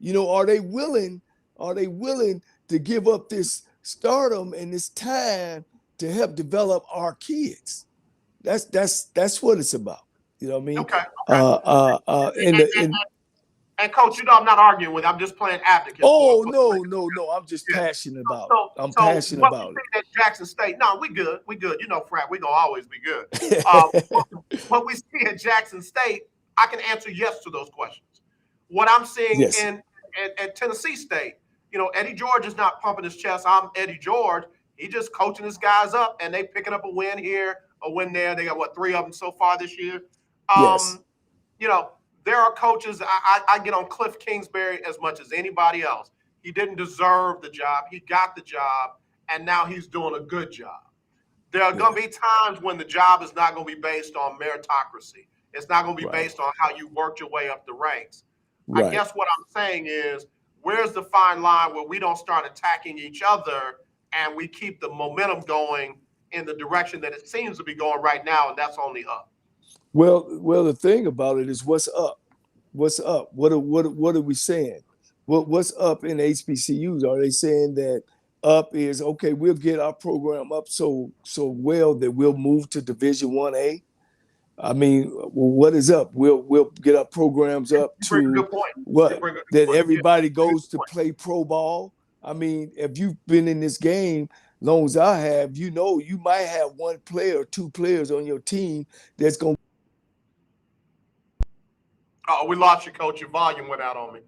Are they willing to give up this stardom and this time to help develop our kids? That's what it's about. You know what I mean? Okay. And coach, I'm not arguing with you. I'm just playing advocate. Oh, no. I'm just passionate about it. I'm passionate about it. At Jackson State, no, we good. Frat, we're going to always be good. What we see at Jackson State, I can answer yes to those questions. What I'm seeing at Tennessee State, Eddie George is not pumping his chest. I'm Eddie George. He just coaching his guys up, and they picking up a win here, a win there. They got, 3 of them so far this year? Yes. There are coaches, I get on Cliff Kingsbury as much as anybody else. He didn't deserve the job. He got the job, and now he's doing a good job. There are going to be times when the job is not going to be based on meritocracy. It's not going to be based on how you worked your way up the ranks. Right. I guess what I'm saying is, where's the fine line where we don't start attacking each other and we keep the momentum going in the direction that it seems to be going right now, and that's only up? Well, the thing about it is, what's up? What's up? What are we saying? What's up in HBCUs? Are they saying that up is okay? We'll get our program up so well that we'll move to Division 1A. I mean, what is up? We'll get our programs up to what? That everybody goes to play pro ball. I mean, if you've been in this game long as I have, you might have one player or 2 players on your team that's going. Oh, we lost you, coach. Your volume went out on me.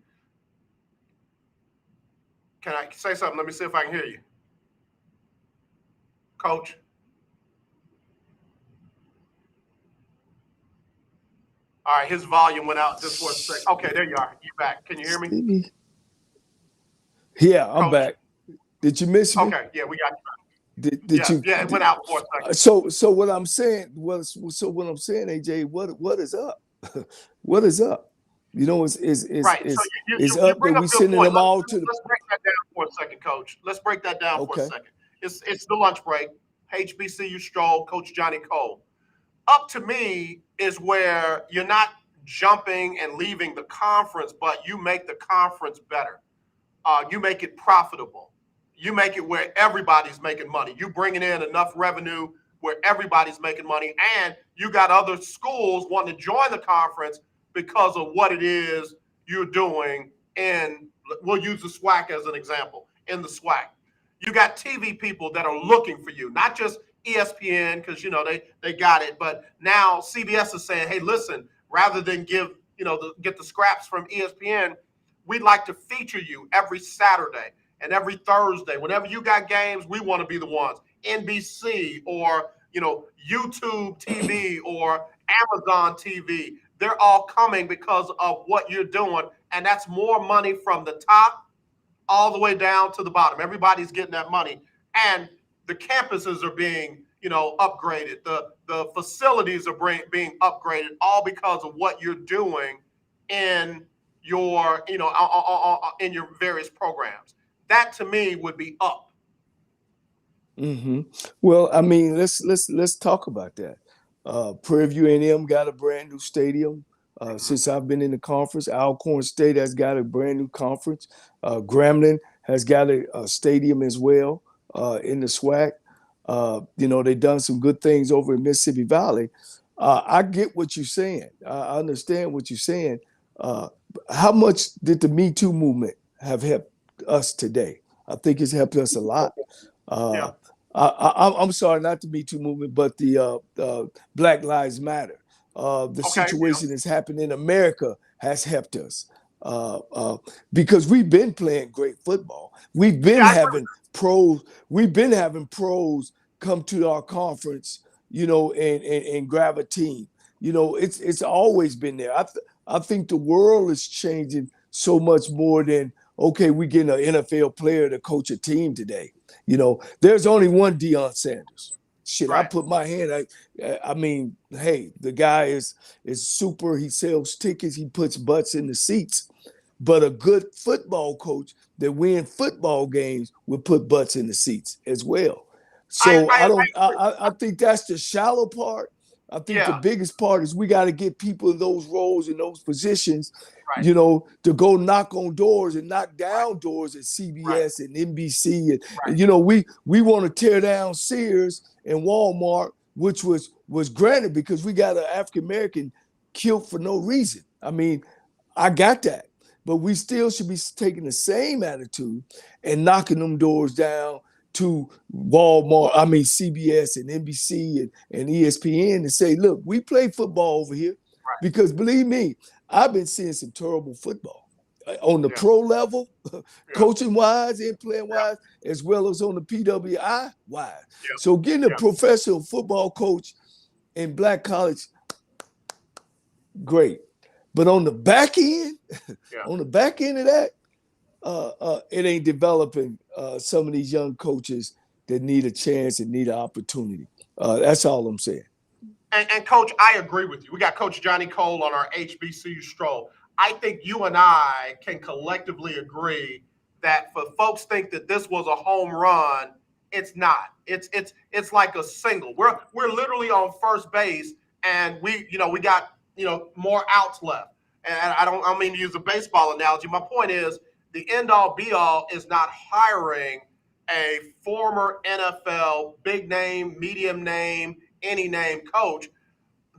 Can I say something? Let me see if I can hear you. Coach? All right, his volume went out just for a second. Okay, there you are. You're back. Can you hear me? Yeah, I'm back. Did you miss me? Okay, yeah, we got you. Did you? Yeah, it went out for a second. So what I'm saying AJ, what is up? What is up? It's up that we sending them all to the. Let's break that down for a second, Coach. Let's break that down for a second. It's the lunch break. HBCU Stroll, Coach Johnnie Cole. Up to me is where you're not jumping and leaving the conference, but you make the conference better. You make it profitable. You make it where everybody's making money. You bringing in enough revenue where everybody's making money, and you got other schools wanting to join the conference because of what it is you're doing. And we'll use the SWAC as an example. In the SWAC, you got TV people that are looking for you, not just ESPN, because they got it, but now CBS is saying, hey, listen, rather than get the scraps from ESPN, we'd like to feature you every Saturday and every Thursday. Whenever you got games, we want to be the ones. NBC or YouTube TV or Amazon TV, they're all coming because of what you're doing, and that's more money from the top all the way down to the bottom. Everybody's getting that money, and the campuses are being upgraded. The facilities are being upgraded, all because of what you're doing in your in your various programs. That to me would be up. Mm-hmm. Well, I mean, let's talk about that. Prairie View A&M got a brand new stadium since I've been in the conference. Alcorn State has got a brand new conference. Grambling has got a stadium as well in the SWAC. They've done some good things over in Mississippi Valley. I get what you're saying. I understand what you're saying. How much did the Me Too movement have helped us today? I think it's helped us a lot. I'm sorry, not the Me Too movement, but the Black Lives Matter. The situation that's happened in America has helped us. because we've been playing great football. We've been having pros. We've been having pros come to our conference, and grab a team. It's always been there. I think the world is changing so much more than, okay, we getting an NFL player to coach a team today. There's only one Deion Sanders. Shit, I put my hand. I mean, hey, the guy is super. He sells tickets. He puts butts in the seats. But a good football coach that win football games will put butts in the seats as well. So I think that's the shallow part. I think the biggest part is we got to get people in those roles, in those positions, to go knock on doors and knock down doors at CBS and NBC. And we want to tear down Sears and Walmart, which was granted because we got an African-American killed for no reason. I mean, I got that. But we still should be taking the same attitude and knocking them doors down to Walmart, CBS and NBC and ESPN and say, look, we play football over here. Because believe me, I've been seeing some terrible football on the pro level, coaching-wise and playing-wise, as well as on the PWI-wise. So getting a professional football coach in black college, great. But on the back end, of that, it ain't developing some of these young coaches that need a chance and need an opportunity. That's all I'm saying. And Coach, I agree with you. We got Coach Johnnie Cole on our HBCU Stroll. I think you and I can collectively agree that for folks think that this was a home run, it's not. It's like a single. We're literally on first base, and we got more outs left. And I don't mean to use a baseball analogy. My point is the end all be all is not hiring a former NFL big name, medium name, any name coach.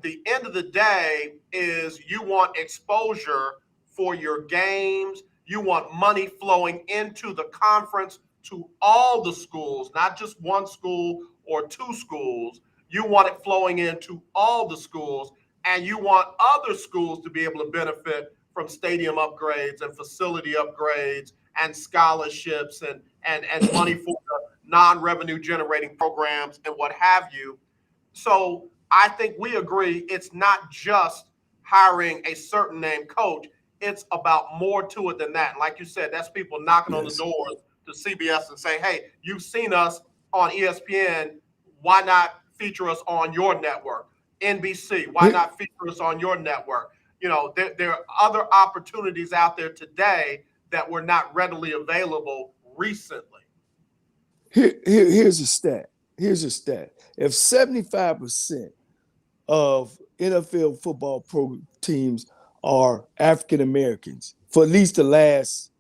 The end of the day is you want exposure for your games. You want money flowing into the conference to all the schools, not just one school or two schools. You want it flowing into all the schools, and you want other schools to be able to benefit from stadium upgrades and facility upgrades and scholarships and money for the non-revenue generating programs and what have you. So I think we agree it's not just hiring a certain name coach. It's about more to it than that. And like you said, that's people knocking on the doors to CBS and say, hey, you've seen us on ESPN. Why not feature us on your network? NBC, why not feature us on your network? There are other opportunities out there today that were not readily available recently. Here's a stat. If 75% of NFL football pro teams are African Americans for at least close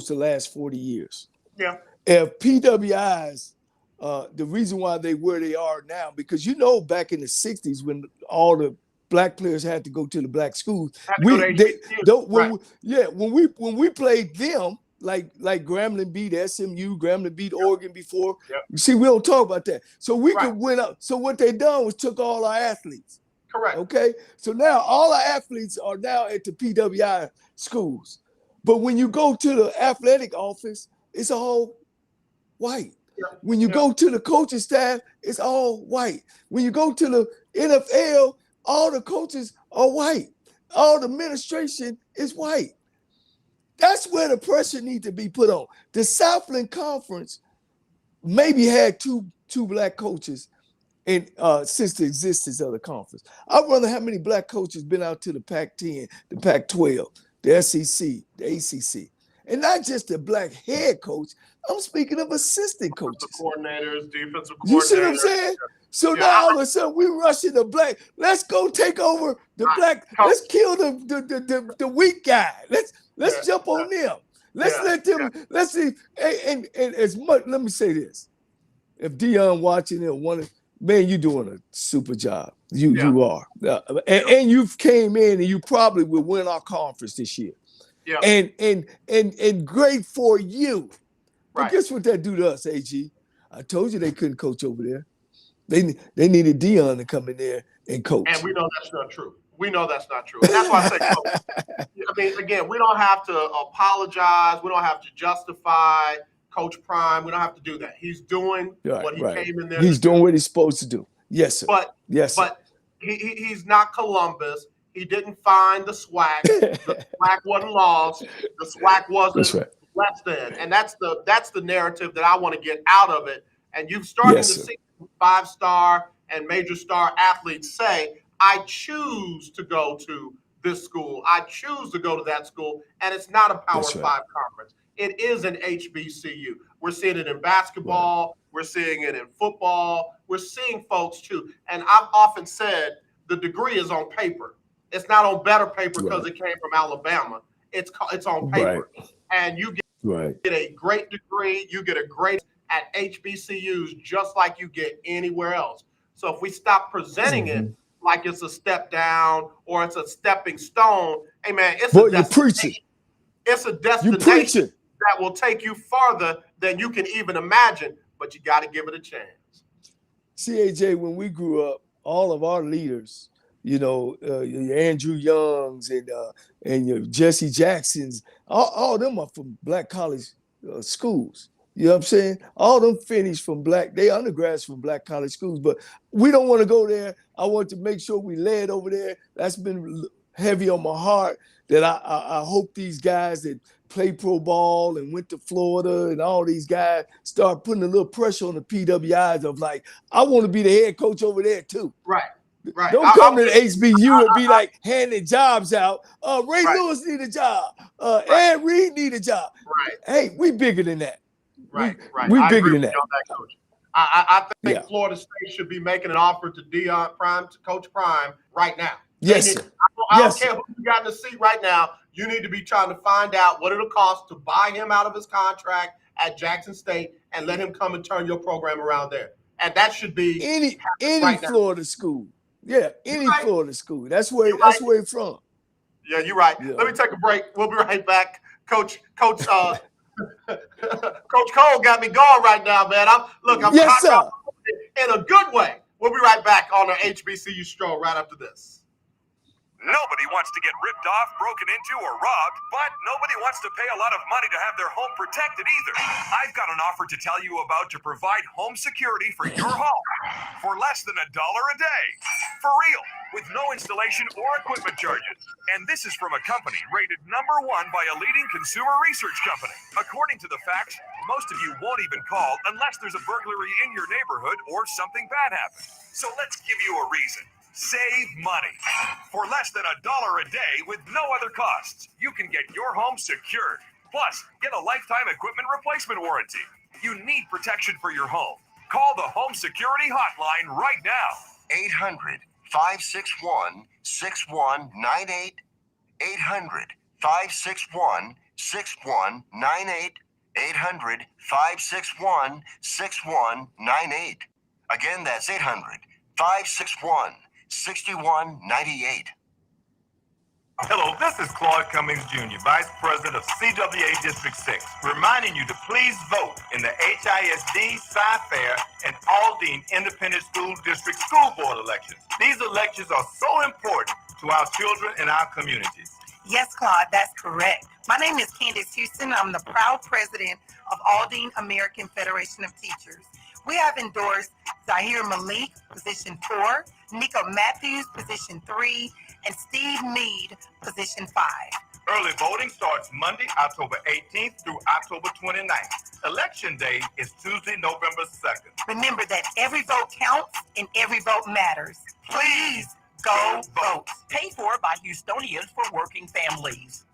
to the last 40 years. Yeah. If PWIs, the reason why they where they are now, because back in the 60s when all the black players had to go to the black schools, when we played them, like Grambling beat SMU, Grambling beat Oregon before. You see, we don't talk about that. So we could win up. So what they done was took all our athletes. Correct. Okay. So now all our athletes are now at the PWI schools. But when you go to the athletic office, it's all white. When you go to the coaching staff, it's all white. When you go to the NFL, all the coaches are white. All the administration is white. That's where the pressure needs to be put on. The Southland Conference maybe had two black coaches since the existence of the conference. I wonder how many black coaches been out to the Pac-10, the Pac-12, the SEC, the ACC. And not just the black head coach, I'm speaking of assistant coaches. Coordinators, defensive coordinators. You see what I'm saying? So now all of a sudden we rushing the black. Let's go take over the black. Let's kill the weak guy. Let's jump on them. Let's let them. Let's see. And as much. Let me say this: if Deion watching it, man, you doing a super job. You are, and you've came in and you probably will win our conference this year. Yeah. And great for you. But guess what that do to us, AG? I told you they couldn't coach over there. They needed Deion to come in there and coach. And we know that's not true. We know that's not true. And that's why I say, I mean, again, we don't have to apologize. We don't have to justify Coach Prime. We don't have to do that. He's doing what he came in there He's to do. doing what he's supposed to do. Yes, sir. But he's not Columbus. He didn't find the SWAC. The SWAC wasn't lost. The SWAC wasn't less than. And that's the narrative that I want to get out of it. And you've started to see 5-star and major star athletes say, I choose to go to this school. I choose to go to that school. And it's not a Power 5 conference. It is an HBCU. We're seeing it in basketball. We're seeing it in football. We're seeing folks too. And I've often said the degree is on paper. It's not on better paper because it came from Alabama. It's on paper. And you get a great degree. You get a great at HBCUs just like you get anywhere else. So if we stop presenting it like it's a step down or it's a stepping stone, hey man, it's a destination. It's a destination that will take you farther than you can even imagine, but you got to give it a chance. See, AJ, when we grew up, all of our leaders, your Andrew Youngs and your Jesse Jacksons, all them are from black college schools. You know what I'm saying? All them finished from they undergrads from black college schools, but we don't want to go there. I want to make sure we led over there. That's been heavy on my heart, that I hope these guys that play pro ball and went to Florida and all these guys start putting a little pressure on the PWIs of like, I want to be the head coach over there too. Right. Don't come to the HBU and be like handing jobs out. Ray Lewis need a job. Ed Reed need a job. Hey, we bigger than that. We bigger than that. Coach. I think Florida State should be making an offer to Coach Prime right now. Yes, sir. I don't care who you got in the seat right now. You need to be trying to find out what it'll cost to buy him out of his contract at Jackson State and let him come and turn your program around there. And that should be any right Florida school. Yeah, any Florida school. That's where it's from. Yeah, you're right. Yeah. Let me take a break. We'll be right back. Coach Coach Cole got me going right now, man. I'm yes, sir. In a good way. We'll be right back on our HBCU Stroll right after this. Nobody wants to get ripped off, broken into, or robbed, but nobody wants to pay a lot of money to have their home protected either. I've got an offer to tell you about to provide home security for your home for less than $1 a day. For real, with no installation or equipment charges. And this is from a company rated #1 by a leading consumer research company. According to the facts, most of you won't even call unless there's a burglary in your neighborhood or something bad happens. So let's give you a reason. Save money. For less than $1 a day with no other costs, you can get your home secured. Plus, get a lifetime equipment replacement warranty. You need protection for your home. Call the Home Security Hotline right now. 800-561-6198. 800-561-6198. 800-561-6198. Again, that's 800-561-6198. Hello, this is Claude Cummings Jr., Vice President of CWA District 6, reminding you to please vote in the HISD, Sci-Fair, and Aldine Independent School District School Board elections. These elections are so important to our children and our communities. Yes, Claude, that's correct. My name is Candace Houston. I'm the proud president of Aldine American Federation of Teachers. We have endorsed Zahir Malik, position 4, Nico Matthews, position 3, and Steve Mead, position 5. Early voting starts Monday, October 18th through October 29th. Election day is Tuesday, November 2nd. Remember that every vote counts and every vote matters. Please go vote. Paid for by Houstonians for Working Families.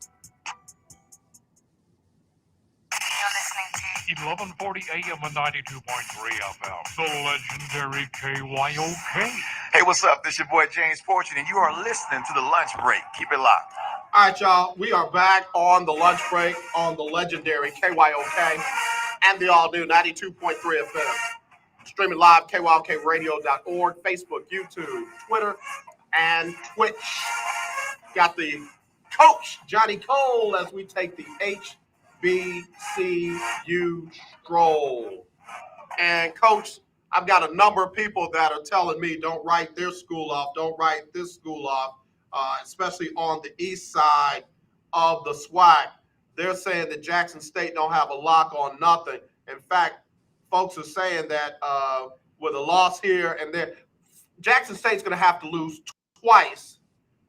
1140 AM and 92.3 FM. The legendary KYOK. Hey, what's up? This your boy James Fortune, and you are listening to The Lunch Break. Keep it locked. All right, y'all. We are back on The Lunch Break on the legendary KYOK and the all-new 92.3 FM. Streaming live, kyokradio.org, Facebook, YouTube, Twitter, and Twitch. Got the coach, Johnnie Cole, as we take the HBCU Stroll. And, Coach, I've got a number of people that are telling me don't write their school off, don't write this school off. especially on the east side of the SWAC. They're saying that Jackson State don't have a lock on nothing. In fact, folks are saying that with a loss here and there, Jackson State's going to have to lose twice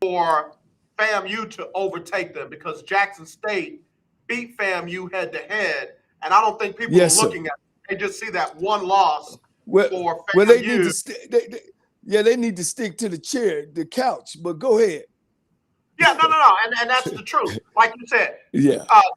for FAMU to overtake them, because Jackson State beat FAMU head-to-head, and I don't think people are looking at it. They just see that one loss for FAMU. Well, they need to they need to stick to the couch. But go ahead. Yeah, no, and that's the truth. Like you said,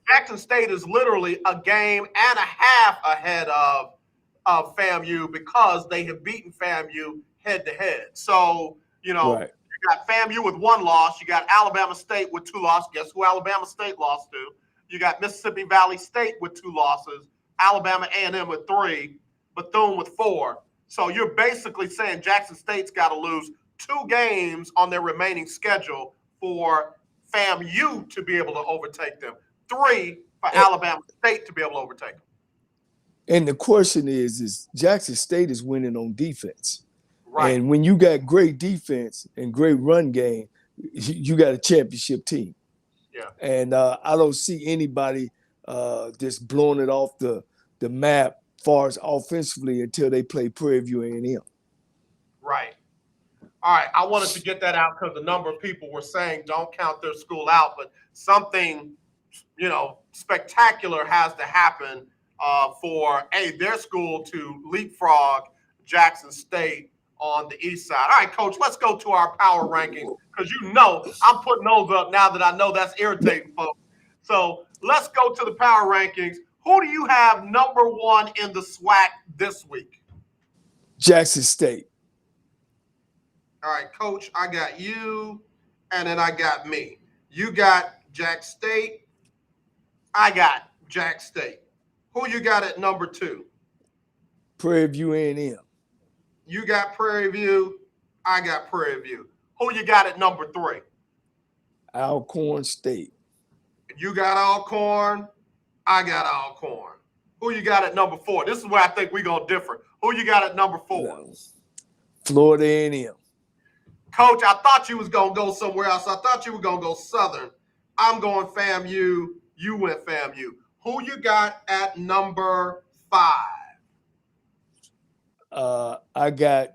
Jackson State is literally a game and a half ahead of FAMU because they have beaten FAMU head-to-head. So, you got FAMU with one loss. You got Alabama State with 2 losses. Guess who Alabama State lost to? You got Mississippi Valley State with 2 losses. Alabama A&M with 3. Bethune with 4. So you're basically saying Jackson State's got to lose 2 games on their remaining schedule for FAMU to be able to overtake them. 3 for Alabama State to be able to overtake them. And the question is Jackson State is winning on defense. Right. And when you got great defense and great run game, you got a championship team. Yeah. And I don't see anybody just blowing it off the map far as offensively until they play Prairie View A&M. Right. All right. I wanted to get that out because a number of people were saying don't count their school out, but something, spectacular has to happen for their school to leapfrog Jackson State on the east side. All right, Coach, let's go to our power ranking because I'm putting those up now that I know that's irritating folks. So let's go to the power rankings. Who do you have number 1 in the SWAC this week? Jackson State. All right, Coach, I got you, and then I got me. You got Jack State. I got Jack State. Who you got at number 2? Prairie View A&M. You got Prairie View. I got Prairie View. Who you got at number 3? Alcorn State. You got Alcorn. I got Alcorn. Who you got at number 4? This is where I think we're going to differ. Who you got at number 4? No. Florida A&M. Coach, I thought you was going to go somewhere else. I thought you were going to go Southern. I'm going FAMU. You went FAMU. Who you got at number 5? I got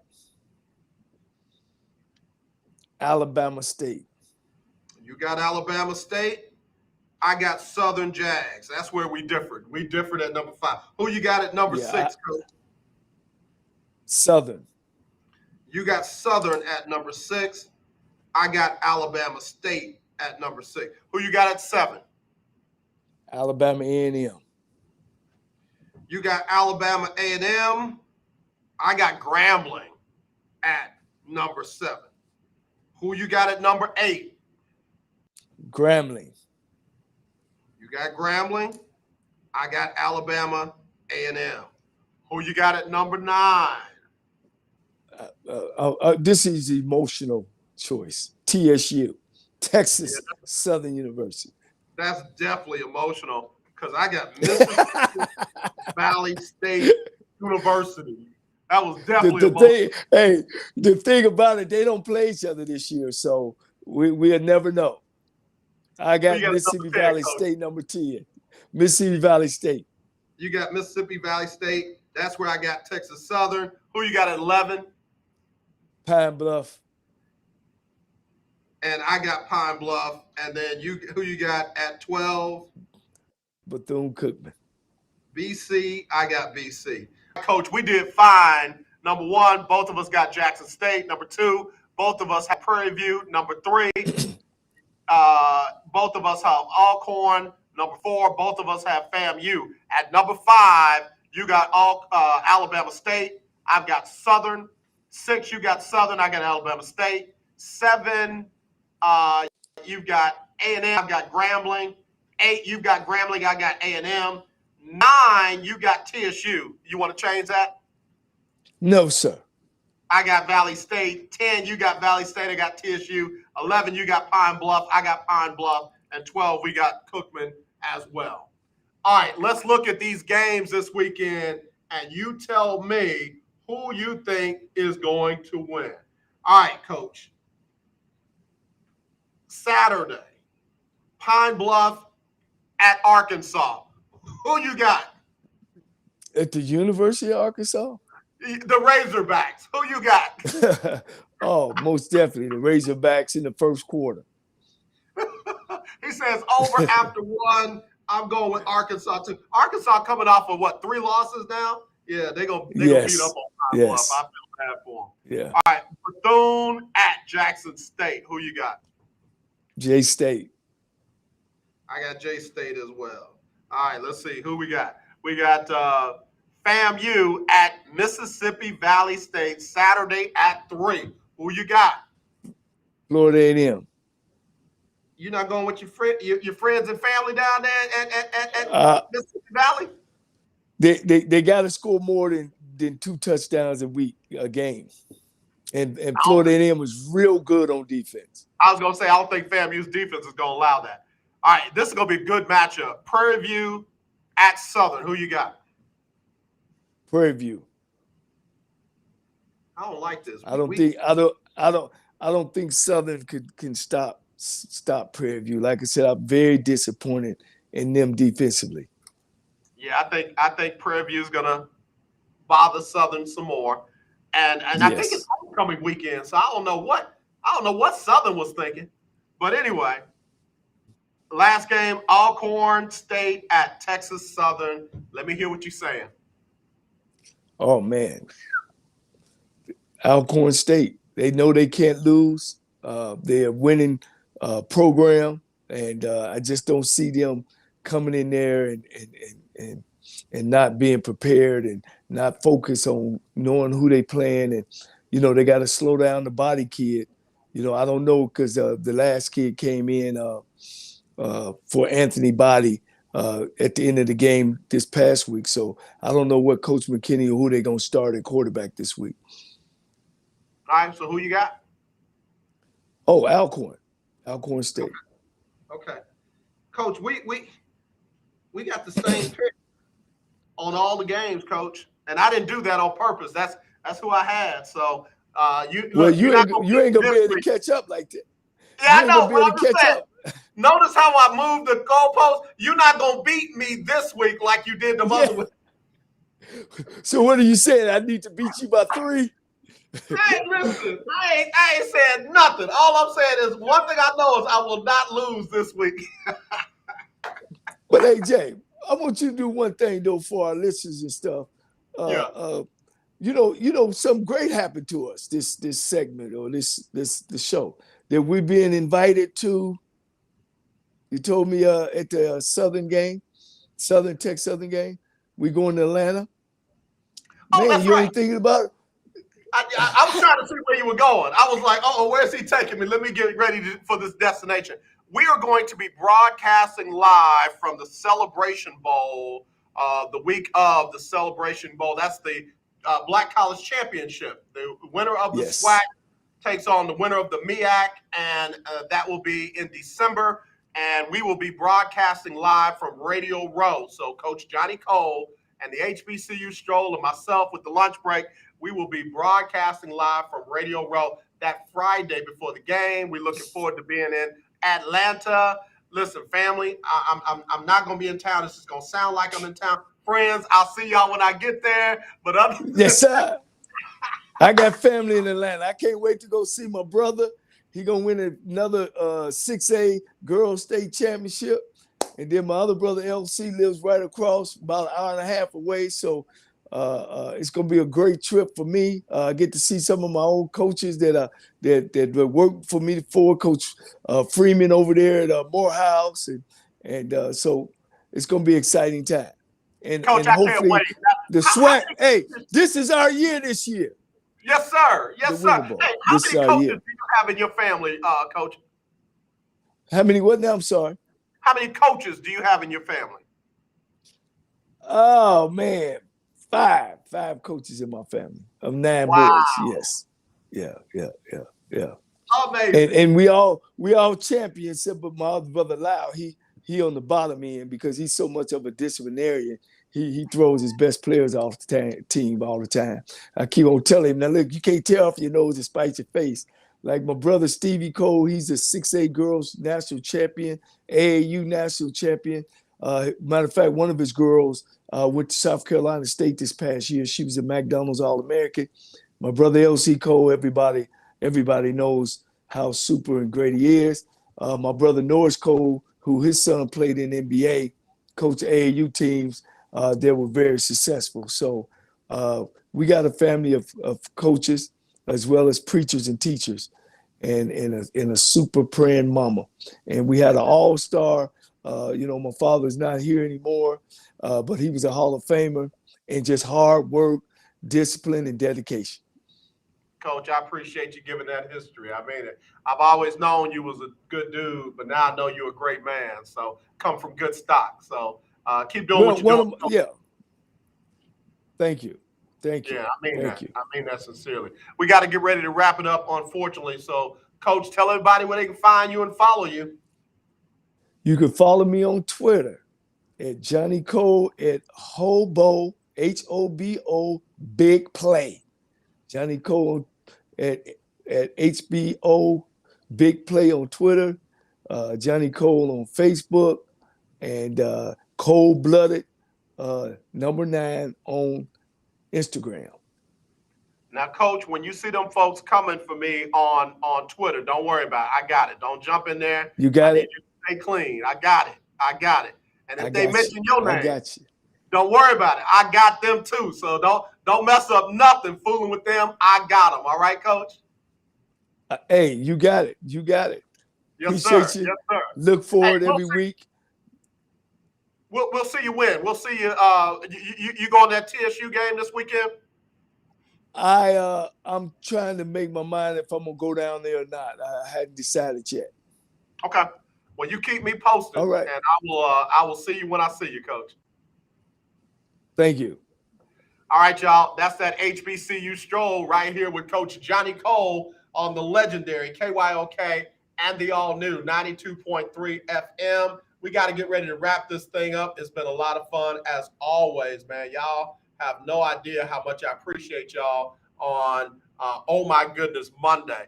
Alabama State. You got Alabama State. I got Southern Jags. That's where we differed. We differed at number 5. Who you got at number 6, Coach? Southern. You got Southern at number 6. I got Alabama State at number 6. Who you got at 7? Alabama A&M. You got Alabama A&M. I got Grambling at number 7. Who you got at number 8? Grambling. You got Grambling. I got Alabama A&M. Who you got at number 9? This is emotional choice. TSU, Texas Southern University. That's definitely emotional because I got Mississippi Valley State University. That was definitely emotional. The thing about it, they don't play each other this year, so we'll never know. I got Mississippi Valley State number 10. Mississippi Valley State. You got Mississippi Valley State. That's where I got Texas Southern. Who you got at 11? Pine Bluff. And I got Pine Bluff. And then who you got at 12? Bethune-Cookman. BC, I got BC. Coach, we did fine. Number 1, both of us got Jackson State. Number 2, both of us have Prairie View. Number 3, both of us have Alcorn. Number 4, both of us have FAMU. At number 5, you got Alabama State. I've got Southern. 6, you got Southern. I got Alabama State. 7, you've got A&M. I've got Grambling. 8, you've got Grambling. I got A&M. 9, you got TSU. You want to change that? No, sir. I got Valley State. 10, you got Valley State. I got TSU. 11, you got Pine Bluff. I got Pine Bluff. And 12, we got Cookman as well. All right, let's look at these games this weekend, and you tell me who you think is going to win. All right, Coach. Saturday, Pine Bluff at Arkansas. Who you got? At the University of Arkansas? The Razorbacks. Who you got? Oh, most definitely the Razorbacks in the first quarter. He says over after one. I'm going with Arkansas too. Arkansas coming off of what, 3 losses now? Yeah, they're gonna beat up on Pine Bluff. I feel bad for them. Yeah. All right, Bethune at Jackson State. Who you got? J-State. I got J-State as well. All right, let's see who we got. We got FAMU at Mississippi Valley State Saturday at 3. Who you got? Florida A&M. You're not going with your friends and family down there at Mississippi Valley? They got to score more than 2 touchdowns a game. And Florida A&M was real good on defense. I was going to say, I don't think FAMU's defense is going to allow that. All right, this is going to be a good matchup. Prairie View at Southern. Who you got? Prairie View. I don't like this. I don't think Southern can stop Prairie View. Like I said, I'm very disappointed in them defensively. Yeah, I think Prairie View is gonna bother Southern some more, and yes. I think it's homecoming weekend, so I don't know what Southern was thinking, but anyway, last game, Alcorn State at Texas Southern. Let me hear what you're saying. Oh man, Alcorn State. They know they can't lose. They're a winning program, and I just don't see them coming in there and not being prepared and not focused on knowing who they playing. And they got to slow down the body kid. I don't know, because the last kid came in for Anthony Body at the end of the game this past week. So I don't know what Coach McKinney or who they're going to start at quarterback this week. All right, so who you got? Oh, Alcorn State. Okay. Coach, we got the same pick on all the games, Coach, and I didn't do that on purpose. That's who I had. So you ain't gonna be able to catch up like that. Yeah, I know. But I'm just saying, notice how I moved the goalpost. You're not gonna beat me this week like you did the other week. So what are you saying? I need to beat you by 3? Hey, listen, I ain't said nothing. All I'm saying is one thing I know is I will not lose this week. But hey, Jay, I want you to do one thing though for our listeners and stuff. Something great happened to us this segment or this show that we're being invited to. You told me at the Southern Tech Southern game, we going to Atlanta. Oh, man, you ain't thinking about it. I was trying to see where you were going. I was like, where's he taking me? Let me get ready for this destination. We are going to be broadcasting live from the Celebration Bowl, the week of the Celebration Bowl. That's the Black College Championship. The winner of the SWAC takes on the winner of the MEAC, and that will be in December. And we will be broadcasting live from Radio Row. So Coach Johnnie Cole and the HBCU Stroll and myself with the lunch break, we will be broadcasting live from Radio Row that Friday before the game. We're looking forward to being in Atlanta. Listen, family, I'm not going to be in town. This is going to sound like I'm in town. Friends, I'll see y'all when I get there. But yes, sir. I got family in Atlanta. I can't wait to go see my brother. He going to win another 6A Girls State Championship. And then my other brother, LC, lives right across, about an hour and a half away. So it's going to be a great trip for me. I get to see some of my old coaches that worked for me before, Coach Freeman over there at Morehouse. And so it's going to be an exciting time. And, Coach, and hopefully the SWAC, hey, this is our year this year. Yes, sir. Yes, sir. Hey, how many coaches do you have in your family, Coach? How many what now? I'm sorry. How many coaches do you have in your family? Oh, man. 5 coaches in my family of 9 boys. Yes. Yeah. Amazing. And we all champions, except for my other brother Lau. He on the bottom end because he's so much of a disciplinarian. He throws his best players off the team all the time. I keep on telling him, now look, you can't tear off your nose and spite your face. Like my brother Stevie Cole, he's a 6A girls national champion, AAU national champion. Matter of fact, one of his girls went to South Carolina State this past year. She was a McDonald's All-American. My brother LC Cole, everybody knows how super and great he is. My brother Norris Cole, who his son played in NBA, coached AAU teams. They were very successful. So we got a family of coaches as well as preachers and teachers, and a super praying mama. And we had an all-star. My father's not here anymore, but he was a Hall of Famer, and just hard work, discipline, and dedication. Coach, I appreciate you giving that history. I mean, I've always known you was a good dude, but now I know you're a great man. So come from good stock. So keep doing what you're doing. Yeah. Thank you. Thank you. Yeah, I mean Thank that. you. I mean that sincerely. We got to get ready to wrap it up, unfortunately. So, Coach, tell everybody where they can find you and follow you. You can follow me on Twitter at Johnnie Cole at Hobo, HOBO, Big Play. Johnnie Cole at HBO, Big Play on Twitter. Johnnie Cole on Facebook, and Cold Blooded #9 on Instagram. Now, Coach, when you see them folks coming for me on Twitter, don't worry about it. I got it. Don't jump in there. You got it? You to stay clean. I got it. And if they mention your name, I got you. Don't worry about it. I got them too. So don't mess up nothing fooling with them. I got them. All right, Coach? Hey, you got it. You got it. Yes, Appreciate sir. you. Yes, sir. Look forward every week. We'll see you win. We'll see you. You going to that TSU game this weekend? I'm trying to make my mind if I'm gonna go down there or not. I hadn't decided yet. Okay. Well, you keep me posted. All right. And I will see you when I see you, Coach. Thank you. All right, y'all. That's that HBCU Stroll right here with Coach Johnnie Cole on the legendary KYOK and the all-new 92.3 FM. We got to get ready to wrap this thing up. It's been a lot of fun as always, man. Y'all have no idea how much I appreciate y'all on Oh My Goodness Monday.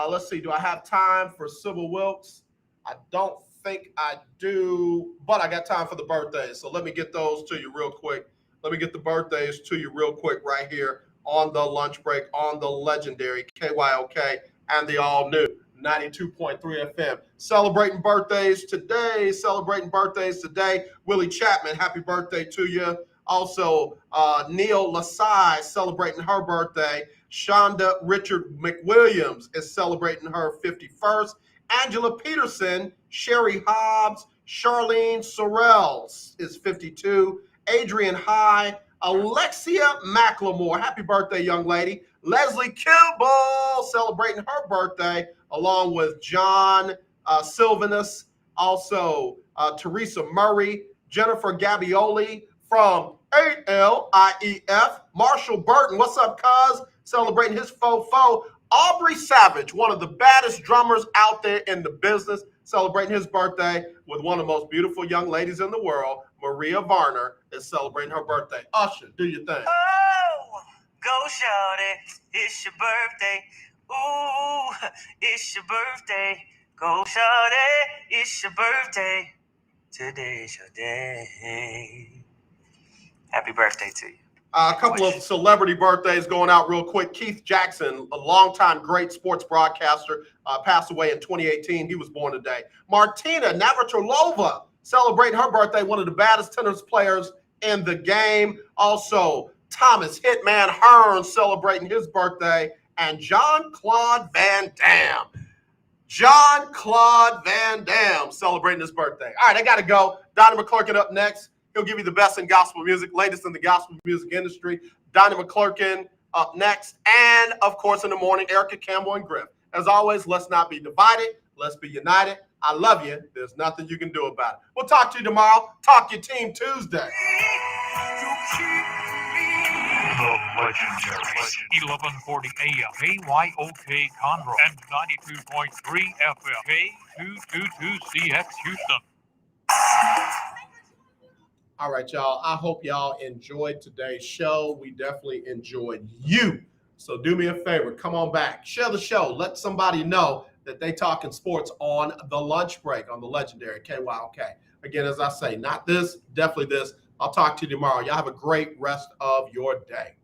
Let's see. Do I have time for Sybil Wilkes? I don't think I do, but I got time for the birthdays. So let me get those to you real quick. Let me get the birthdays to you real quick right here on the lunch break on the legendary KYOK and the all-new 92.3 FM. Celebrating birthdays today. Willie Chapman, happy birthday to you. Also, Neil Lasai celebrating her birthday. Shonda Richard McWilliams is celebrating her 51st. Angela Peterson, Sherry Hobbs, Charlene Sorrells is 52. Adrian High, Alexia McLemore, happy birthday, young lady. Leslie Kimball celebrating her birthday, along with John Sylvanus, also Teresa Murray, Jennifer Gabioli from ALIEF, Marshall Burton, what's up, cuz? Celebrating his fofo. Aubrey Savage, one of the baddest drummers out there in the business, celebrating his birthday with one of the most beautiful young ladies in the world, Maria Varner, is celebrating her birthday. Usher, do your thing. Oh, go shawty, it's your birthday. Ooh, it's your birthday. Go shawty, it's your birthday. Today's your day. Happy birthday to you. A couple of celebrity birthdays going out real quick. Keith Jackson, a longtime great sports broadcaster, passed away in 2018. He was born today. Martina Navratilova celebrating her birthday, one of the baddest tennis players in the game. Also, Thomas Hitman Hearns celebrating his birthday. And Jean-Claude Van Damme. Jean-Claude Van Damme celebrating his birthday. All right, I got to go. Donnie McClurkin up next. He'll give you the best in gospel music, latest in the gospel music industry. Donnie McClurkin up next. And, of course, in the morning, Erica Campbell and Griff. As always, let's not be divided. Let's be united. I love you. There's nothing you can do about it. We'll talk to you tomorrow. Talk your team Tuesday. The legendary 1140 AM KYOK Conroe and 92.3 FM K222CX Houston. All right, y'all. I hope y'all enjoyed today's show. We definitely enjoyed you. So do me a favor, come on back, share the show, let somebody know that they talking sports on the lunch break on the legendary KYOK. Again, as I say, not this, definitely this. I'll talk to you tomorrow. Y'all have a great rest of your day.